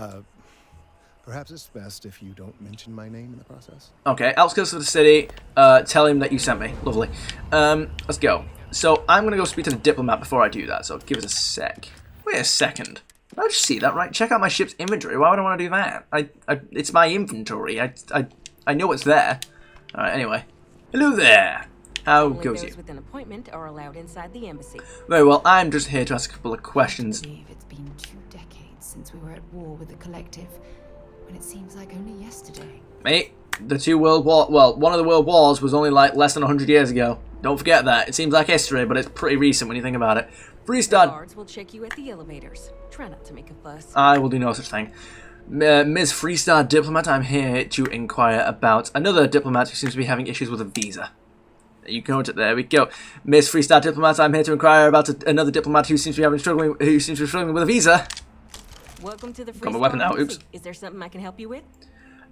Perhaps it's best if you don't mention my name in the process. Okay, outskirts of the city. Tell him that you sent me. Lovely. Let's go. So I'm gonna go speak to the diplomat before I do that. So give us a sec. Wait a second. Did I just see that right? Check out my ship's inventory. Why would I want to do that? It's my inventory. I know it's there. All right. Anyway, hello there. How goes you? Those with an appointment are allowed inside the embassy. Very well. I'm just here to ask a couple of questions. I believe it's been 2 decades since we were at war with the Collective, when it seems like only yesterday. Mate, the 2 world war. Well, one of the world wars was only like less than 100 years ago. Don't forget that. It seems like history, but it's pretty recent when you think about it. Freestar. Guards will check you at the elevators. Try not to make a fuss. I will do no such thing. Ms. Freestar Diplomat, I'm here to inquire about another diplomat who seems to be having issues with a visa. You go to there we go. Ms. Freestar Diplomat, I'm here to inquire about another diplomat who seems to be struggling with a visa. Welcome to the Got my weapon out. Oops. Is there something I can help you with?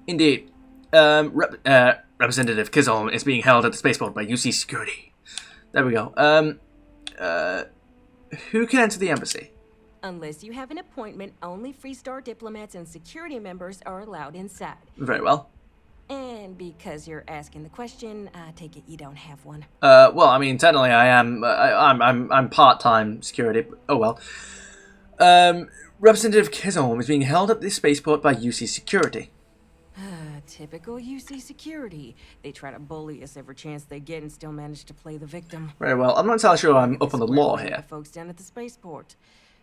Indeed. Representative Kizom is being held at the spaceport by UC Security. There we go. Who can enter the embassy? Unless you have an appointment, only Freestar diplomats and security members are allowed inside. Very well. And because you're asking the question, I take it you don't have one. Well, I mean, technically, I am. I'm part-time security. Oh well. Representative Kizom is being held at the spaceport by UC Security. Typical UC Security. They try to bully us every chance they get and still manage to play the victim. Very well. I'm not entirely sure I'm up on the law The here. folks down at the spaceport.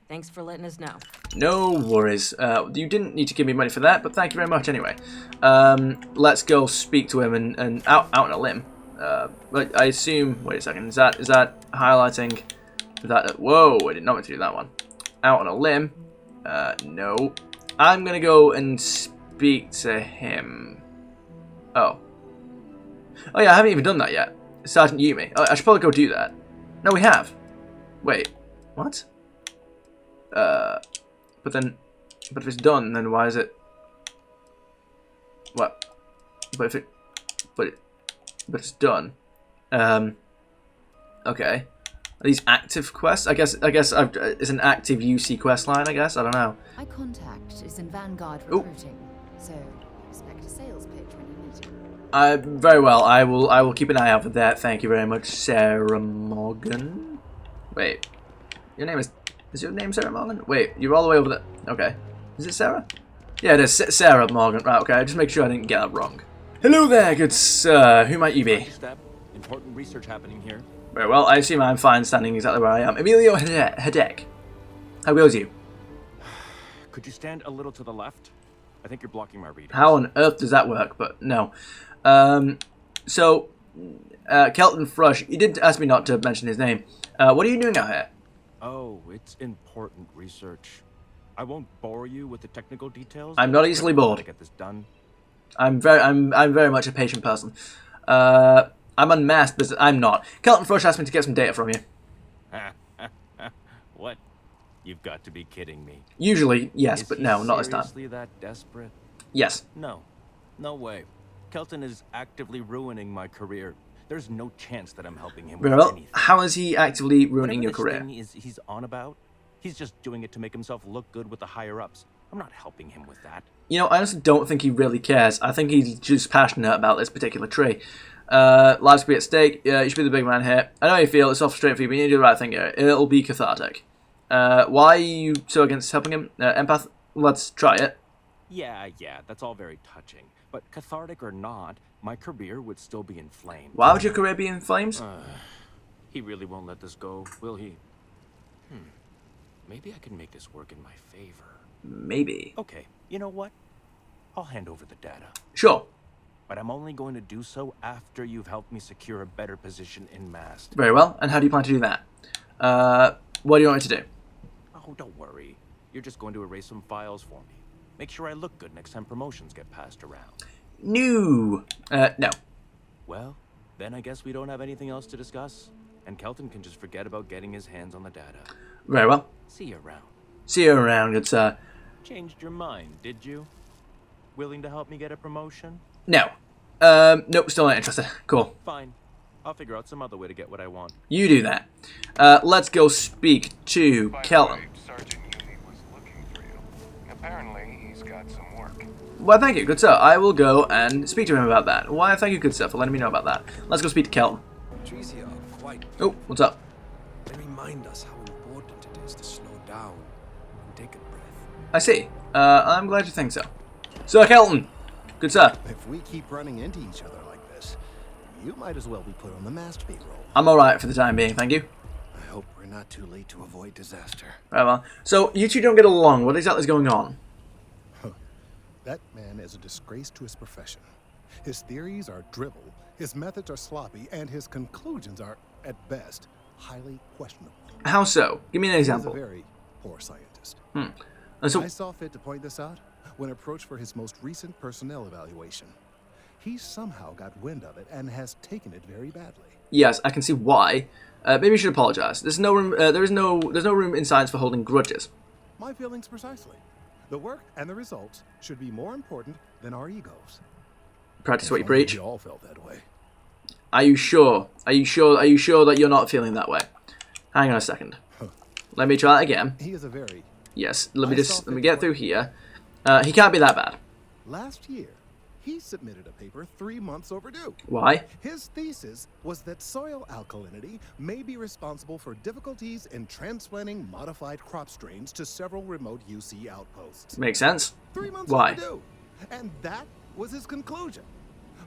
Thanks for letting us know. No worries. You didn't need to give me money for that, but thank you very much anyway. Let's go speak to him and out on a limb. But I assume. Wait a second. Is that highlighting? That whoa! I did not mean to do that one. Out on a limb. No. I'm gonna go and speak to him. Oh. Oh yeah, I haven't even done that yet. Sergeant Yumi. Oh, I should probably go do that. No, we have. Wait. What? But if it's done, then why is it? What? But it's done. Okay. Are these active quests? I guess it's an active UC quest line. I guess I don't know. My contact is in Vanguard recruiting, so expect a sales pitch when you meet him. Very well. I will keep an eye out for that. Thank you very much, Sarah Morgan. Wait, your name is your name Sarah Morgan? Wait, you're all the way over there. Okay, is it Sarah? Yeah, it is Sarah Morgan. Right. Okay, just make sure I didn't get that wrong. Hello there, good sir. Who might you be? Important research happening here. Very well. I assume I'm fine standing exactly where I am. EMILIO Hedek. How goes you? Could you stand a little to the left? I think you're blocking my reading. How on earth does that work? But no. So, Kelton Frush, he did ask me not to mention his name. What are you doing out here? Oh, it's important research. I won't bore you with the technical details. I'm not easily bored. To get this done. I'm very much a patient person. I'm unmasked, but I'm not. Kelton Frush asked me to get some data from you. What? You've got to be kidding me. Usually, yes, but no, not this time. Seriously that desperate? Yes. No. No way. Kelton is actively ruining my career. There's no chance that I'm helping him with anything. How is he actively ruining your career? He's on about? He's just doing it to make himself look good with the higher-ups. I'm not helping him with that. You know, I honestly don't think he really cares. I think he's just passionate about this particular tree. Lives could be at stake. You should be the big man here. I know how you feel. It's off straight for you, but you need to do the right thing here. It'll be cathartic. Why are you so against helping him? Empath? Let's try it. Yeah, that's all very touching. But cathartic or not, my career would still be in flames. Why would your career be in flames? He really won't let this go, will he? Maybe I can make this work in my favor. Maybe. Okay, you know what? I'll hand over the data. Sure. But I'm only going to do so after you've helped me secure a better position in MAST. Very well. And how do you plan to do that? What do you want me to do? Oh, don't worry. You're just going to erase some files for me. Make sure I look good next time promotions get passed around. No. No. Well, then I guess we don't have anything else to discuss, and Kelton can just forget about getting his hands on the data. Very well. See you around. See you around, good sir. Changed your mind, did you? Willing to help me get a promotion? No. Nope, still not interested. Cool. Fine. I'll figure out some other way to get what I want. You do that. Let's go speak to Kelton. Sergeant Uni was looking for you. Apparently, he's got some work. Why, thank you, good sir. I will go and speak to him about that. Why, thank you, good sir, for letting me know about that. Let's go speak to Kelton. Trees here are quite Oh, what's up? They remind us how important it is to slow down and take a breath. I see. I'm glad you think so. Sir Kelton! Good sir. If we keep running into each other like this, you might as well be put on the mast payroll. I'm alright for the time being, thank you. I hope we're not too late to avoid disaster. Right, well. So, you two don't get along. What exactly is going on? That man is a disgrace to his profession. His theories are drivel, his methods are sloppy, and his conclusions are, at best, highly questionable. How so? Give me an example. He's a very poor scientist. And so, I saw fit to point this out when approached for his most recent personnel evaluation. He somehow got wind of it and has taken it very badly. yes, I can see why. Maybe you should apologize. There's no room. There's no room in science for holding grudges. My feelings precisely. The work and the results should be more important than our egos. Practice what you preach. We all felt that way. Are you sure? Are you sure? Are you sure that you're not feeling that way? Hang on a second. Let me try that again. He is a very... Yes. Let me get through here. He can't be that bad. Last year, he submitted a paper 3 months overdue. Why? His thesis was that soil alkalinity may be responsible for difficulties in transplanting modified crop strains to several remote UC outposts. Makes sense. 3 months Why? overdue. And that was his conclusion.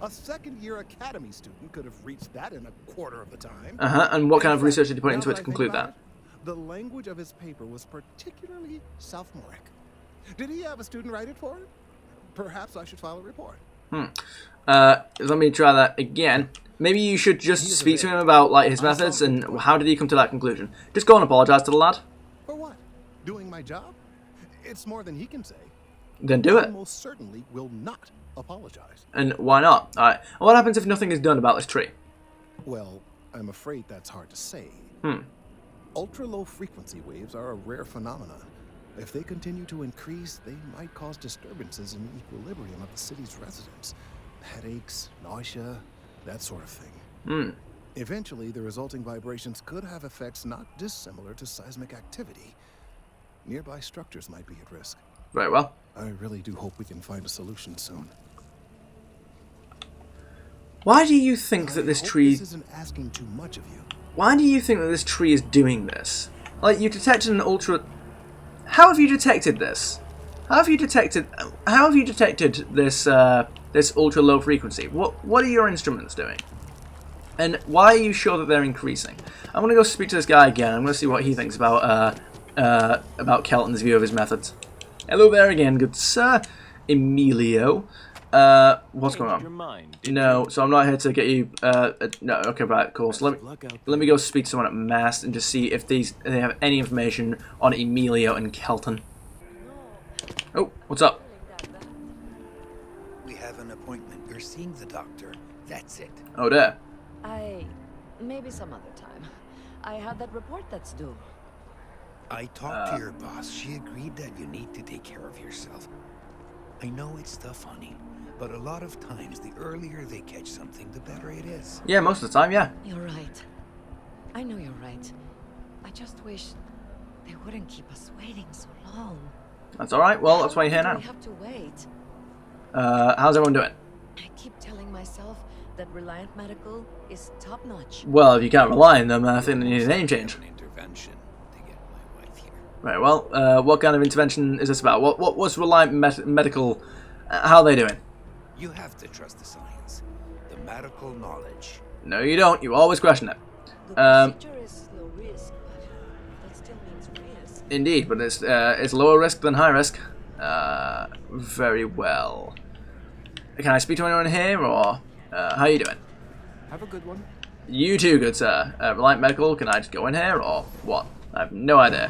A second-year academy student could have reached that in a quarter of the time. And what kind of research did you put into it to conclude that? The language of his paper was particularly sophomoric. Did he have a student write it for him? Perhaps I should file a report. Let me try that again. Maybe you should just speak to him about like his methods and how did he come to that conclusion. Just go and apologize to the lad. For what? Doing my job? It's more than he can say. Then do I it. most certainly will not apologize. And why not? Alright. What happens if nothing is done about this tree? Well, I'm afraid that's hard to say. Ultra-low frequency waves are a rare phenomenon. If they continue to increase, they might cause disturbances in the equilibrium of the city's residents. Headaches, nausea, that sort of thing. Eventually, the resulting vibrations could have effects not dissimilar to seismic activity. Nearby structures might be at risk. Very well. I really do hope we can find a solution soon. Why do you think that this tree... This isn't asking too much of you. Why do you think that this tree is doing this? Like, you detected an ultra... How have you detected this? How have you detected this this ultra low frequency? What are your instruments doing? And why are you sure that they're increasing? I'm gonna go speak to this guy again. I'm gonna see what he thinks about Kelton's view of his methods. Hello there again, good sir, Emilio. What's going on? No, so I'm not here to get you. No, okay, right, cool. So let me go speak to someone at Mast and just see if they have any information on Emilio and Kelton. Oh, what's up? We have an appointment. You're seeing the doctor. That's it. Oh, there. Maybe some other time. I had that report that's due. I talked to your boss. She agreed that you need to take care of yourself. I know it's tough, honey, but a lot of times the earlier they catch something, the better it is. Yeah, most of the time, yeah. You're right. I know you're right. I just wish they wouldn't keep us waiting so long. That's alright, well, that's why you're here now. We have to wait. How's everyone doing? I keep telling myself that Reliant Medical is top-notch. Well, if you can't rely on them, I think they need a name change. Intervention to get my wife here. Right, well, what kind of intervention is this about? What's Reliant Medical, how are they doing? You have to trust the science, the medical knowledge. No, you don't. You always question it. The procedure is low risk, but that still means risk. Indeed, but it's lower risk than high risk. Very well. Can I speak to anyone here, or how are you doing? Have a good one. You too, good sir. Reliant Medical, can I just go in here, or what? I have no idea.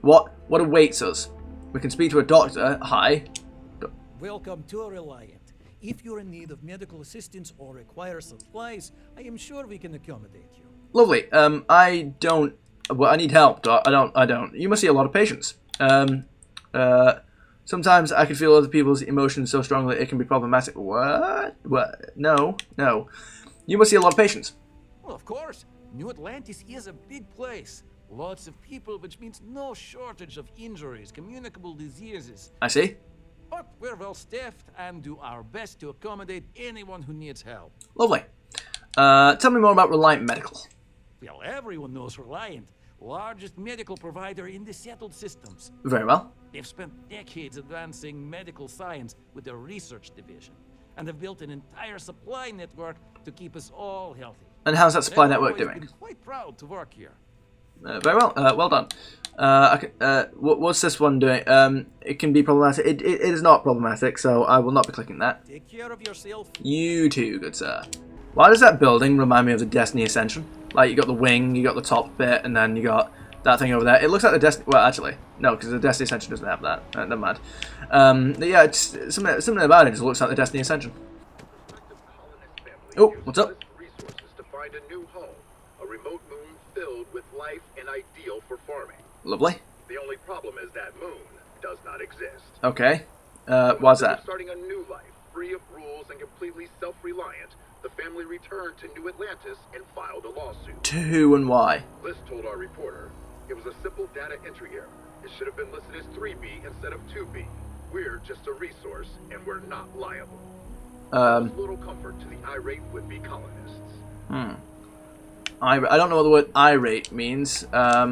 What awaits us? We can speak to a doctor. Hi. Welcome to Reliant. If you're in need of medical assistance or require supplies, I am sure we can accommodate you. Lovely. I don't. Well, I need help. I don't. You must see a lot of patients. Sometimes I can feel other people's emotions so strongly it can be problematic. What? What? No. You must see a lot of patients. Well, of course. New Atlantis is a big place. Lots of people, which means no shortage of injuries, communicable diseases. I see. But we're well staffed and do our best to accommodate anyone who needs help. Lovely. Tell me more about Reliant Medical. Well, everyone knows Reliant, largest medical provider in the settled systems. Very well. They've spent decades advancing medical science with their research division, and have built an entire supply network to keep us all healthy. And how's that supply network doing? I've been quite proud to work here. Very well. Well done. What's this one doing? It can be problematic. It is not problematic, so I will not be clicking that. Take care of yourself. You too, good sir. Why does that building remind me of the Destiny Ascension? Like, you got the wing, you got the top bit, and then you got that thing over there. It looks like the Destiny... Well, actually, no, because the Destiny Ascension doesn't have that. Never mind. Yeah, it's something about it just looks like the Destiny Ascension. Oh, what's up? Resources to find a new home, a remote moon filled with life and ideal for farming. Lovely. The only problem is that moon does not exist. Okay. Why's that? Starting a new life, free of rules and completely self-reliant, the family returned to New Atlantis and filed a lawsuit. To who and why? Liz told our reporter it was a simple data entry error. It should have been listed as 3B instead of 2B. We're just a resource, and we're not liable. There's little comfort to the irate would-be colonists. I don't know what the word irate means. I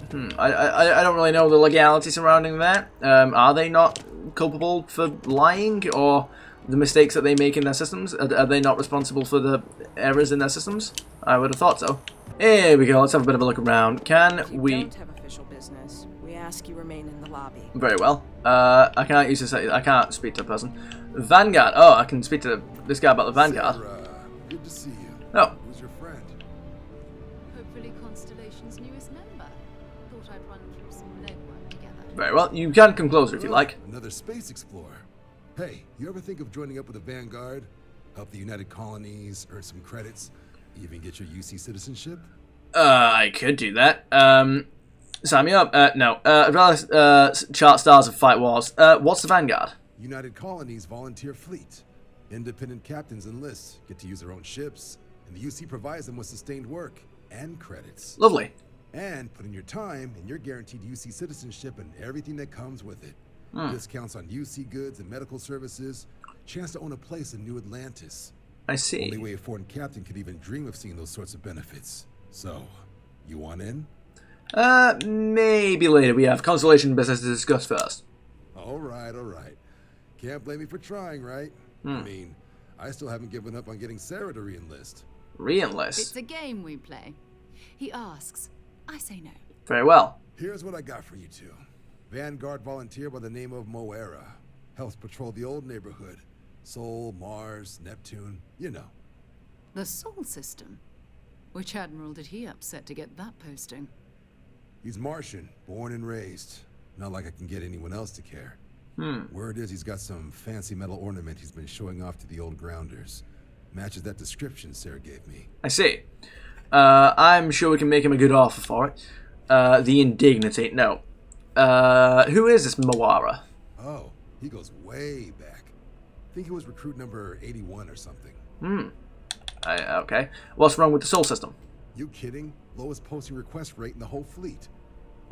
don't really know the legality surrounding that. Are they not culpable for lying, or the mistakes that they make in their systems? Are they not responsible for the errors in their systems? I would have thought so. Here we go. Let's have a bit of a look around. Can we? Don't have official business. We ask you remain in the lobby. Very well. I can't use this. I can't speak to a person. Vanguard. Oh, I can speak to this guy about the Vanguard. Good to see you. Oh. Who's your friend? Hopefully Constellation's newest member. Thought I'd run through some legwork together. Very well. You can come closer if you like. Another space explorer. Hey, you ever think of joining up with the Vanguard? Help the United Colonies, earn some credits, even get your UC citizenship? I could do that. Sign me up. No. I'd rather chart stars of fight wars. What's the Vanguard? United Colonies volunteer fleet. Independent captains enlist, get to use their own ships, and the UC provides them with sustained work and credits. Lovely. And put in your time, and you're guaranteed UC citizenship and everything that comes with it. Discounts on UC goods and medical services, chance to own a place in New Atlantis. I see. Only way a foreign captain could even dream of seeing those sorts of benefits. So, you want in? Maybe later. We have Constellation business to discuss first. All right. Can't blame me for trying, right? I mean, I still haven't given up on getting Sarah to re-enlist. Re-enlist? It's a game we play. He asks. I say no. Very well. Here's what I got for you two. Vanguard volunteer by the name of Moera. Helps patrol the old neighborhood. Sol, Mars, Neptune, you know. The Sol system? Which admiral did he upset to get that posting? He's Martian, born and raised. Not like I can get anyone else to care. Word is he's got some fancy metal ornament he's been showing off to the old grounders. Matches that description Sarah gave me. I see. I'm sure we can make him a good offer for it. The indignity. No. Who is this Moara? Oh, he goes way back. I think he was recruit number 81 or something. Okay. What's wrong with the Sol system? You kidding? Lowest posting request rate in the whole fleet.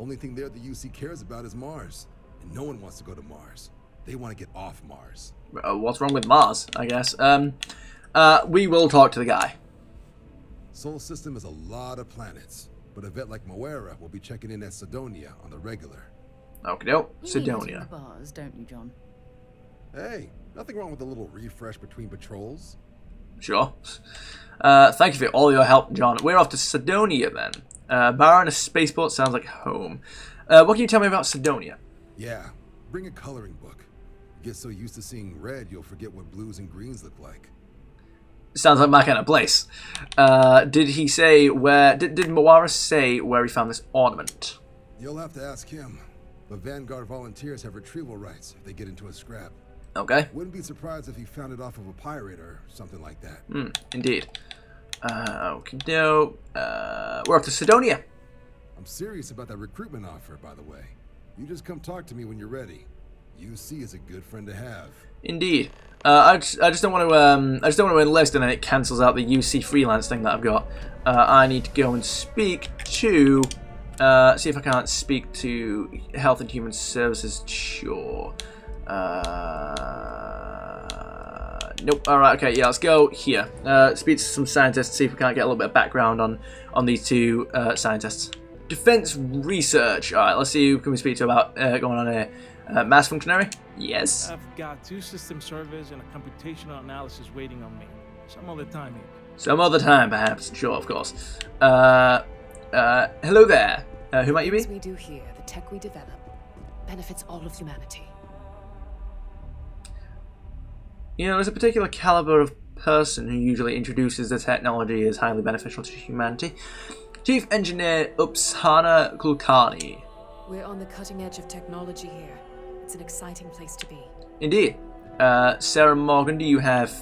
Only thing there the UC cares about is Mars. And no one wants to go to Mars. They want to get off Mars. What's wrong with Mars, I guess? We will talk to the guy. Sol system is a lot of planets. But a vet like Moera will be checking in at Sidonia on the regular. Okey-doke. You Sidonia. need bars, don't you, John? Hey, nothing wrong with a little refresh between patrols. Sure. Thank you for all your help, John. We're off to Sidonia, then. Bar and a spaceport sounds like home. What can you tell me about Sidonia? Yeah, bring a coloring book. You get so used to seeing red, you'll forget what blues and greens look like. Sounds like my kind of place. Did he say where... Did Moara say where he found this ornament? You'll have to ask him. But Vanguard volunteers have retrieval rights if they get into a scrap. Okay. Wouldn't be surprised if he found it off of a pirate or something like that. Indeed. Okay, no. We're off to Sidonia. I'm serious about that recruitment offer, by the way. You just come talk to me when you're ready. UC is a good friend to have. Indeed. I just don't want to enlist and then it cancels out the UC freelance thing that I've got. I need to go and speak to see if I can't speak to Health and Human Services. Sure. Nope. Alright, okay, yeah, let's go here. Speak to some scientists, see if we can't get a little bit of background on these two scientists. Defense research. Alright, let's see who can we speak to about going on here. Mass functionary? Yes. I've got 2 system servers and a computational analysis waiting on me. Some other time, maybe. Some other time, perhaps. Sure, of course. Hello there. Who might you be? The things we do here, the tech we develop, benefits all of humanity. You know, there's a particular caliber of person who usually introduces the technology as highly beneficial to humanity. Chief Engineer Upsana Kulkarni. We're on the cutting edge of technology here. It's an exciting place to be. Indeed. Sarah Morgan, do you have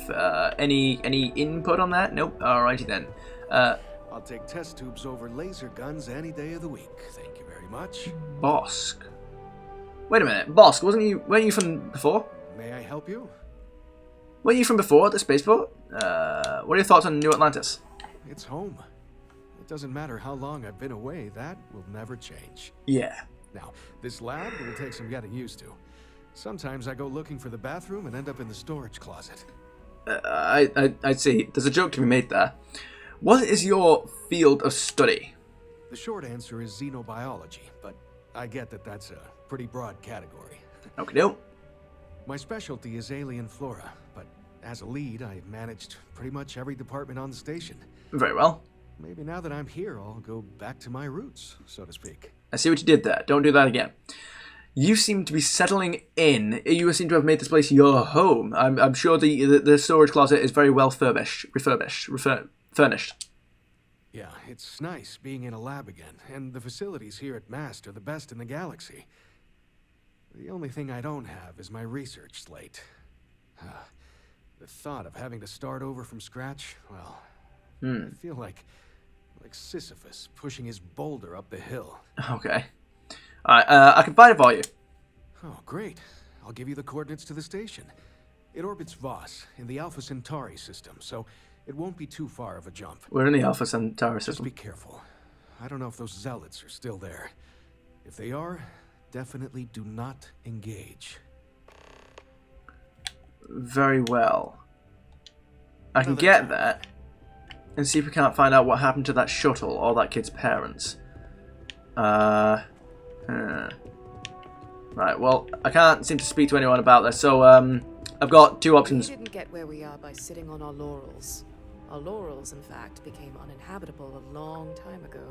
any input on that? Nope. Alrighty then. I'll take test tubes over laser guns any day of the week. Thank you very much. Bosk. Wait a minute. Bosk, weren't you from before? May I help you? Weren't you from before at the spaceport? What are your thoughts on New Atlantis? It's home. It doesn't matter how long I've been away, that will never change. Yeah. Now, this lab will take some getting used to. Sometimes I go looking for the bathroom and end up in the storage closet. I see. There's a joke to be made there. What is your field of study? The short answer is xenobiology, but I get that that's a pretty broad category. Okay, no. My specialty is alien flora, but as a lead, I've managed pretty much every department on the station. Very well. Maybe now that I'm here, I'll go back to my roots, so to speak. I see what you did there. Don't do that again. You seem to be settling in. You seem to have made this place your home. I'm sure the storage closet is very well furnished. Yeah, it's nice being in a lab again, and the facilities here at MAST are the best in the galaxy. The only thing I don't have is my research slate. The thought of having to start over from scratch, well, I feel like Sisyphus pushing his boulder up the hill. Okay. Alright, I can find it for you. Oh, great. I'll give you the coordinates to the station. It orbits Voss in the Alpha Centauri system, so it won't be too far of a jump. We're in the Alpha Centauri system. Just be careful. I don't know if those zealots are still there. If they are, definitely do not engage. Very well. I can get that and see if we can't find out what happened to that shuttle or that kid's parents. Right, well, I can't seem to speak to anyone about this, so I've got 2 options. We didn't get where we are by sitting on our laurels. Our laurels, in fact, became uninhabitable a long time ago.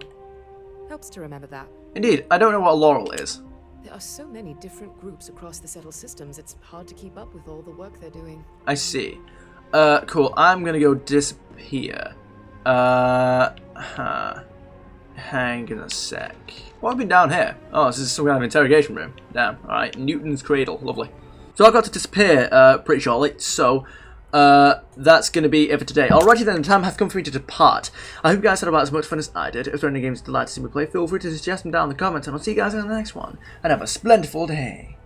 Helps to remember that. Indeed, I don't know what a laurel is. There are so many different groups across the settled systems, it's hard to keep up with all the work they're doing. I see. Cool, I'm gonna go disappear. Hang in a sec. What have been down here? Oh, this is some kind of interrogation room. Damn, alright, Newton's cradle, lovely. So I've got to disappear pretty shortly, so that's going to be it for today. Alrighty then, the time has come for me to depart. I hope you guys had about as much fun as I did. If there are any games you'd like to see me play, feel free to suggest them down in the comments, and I'll see you guys in the next one. And have a splendid day.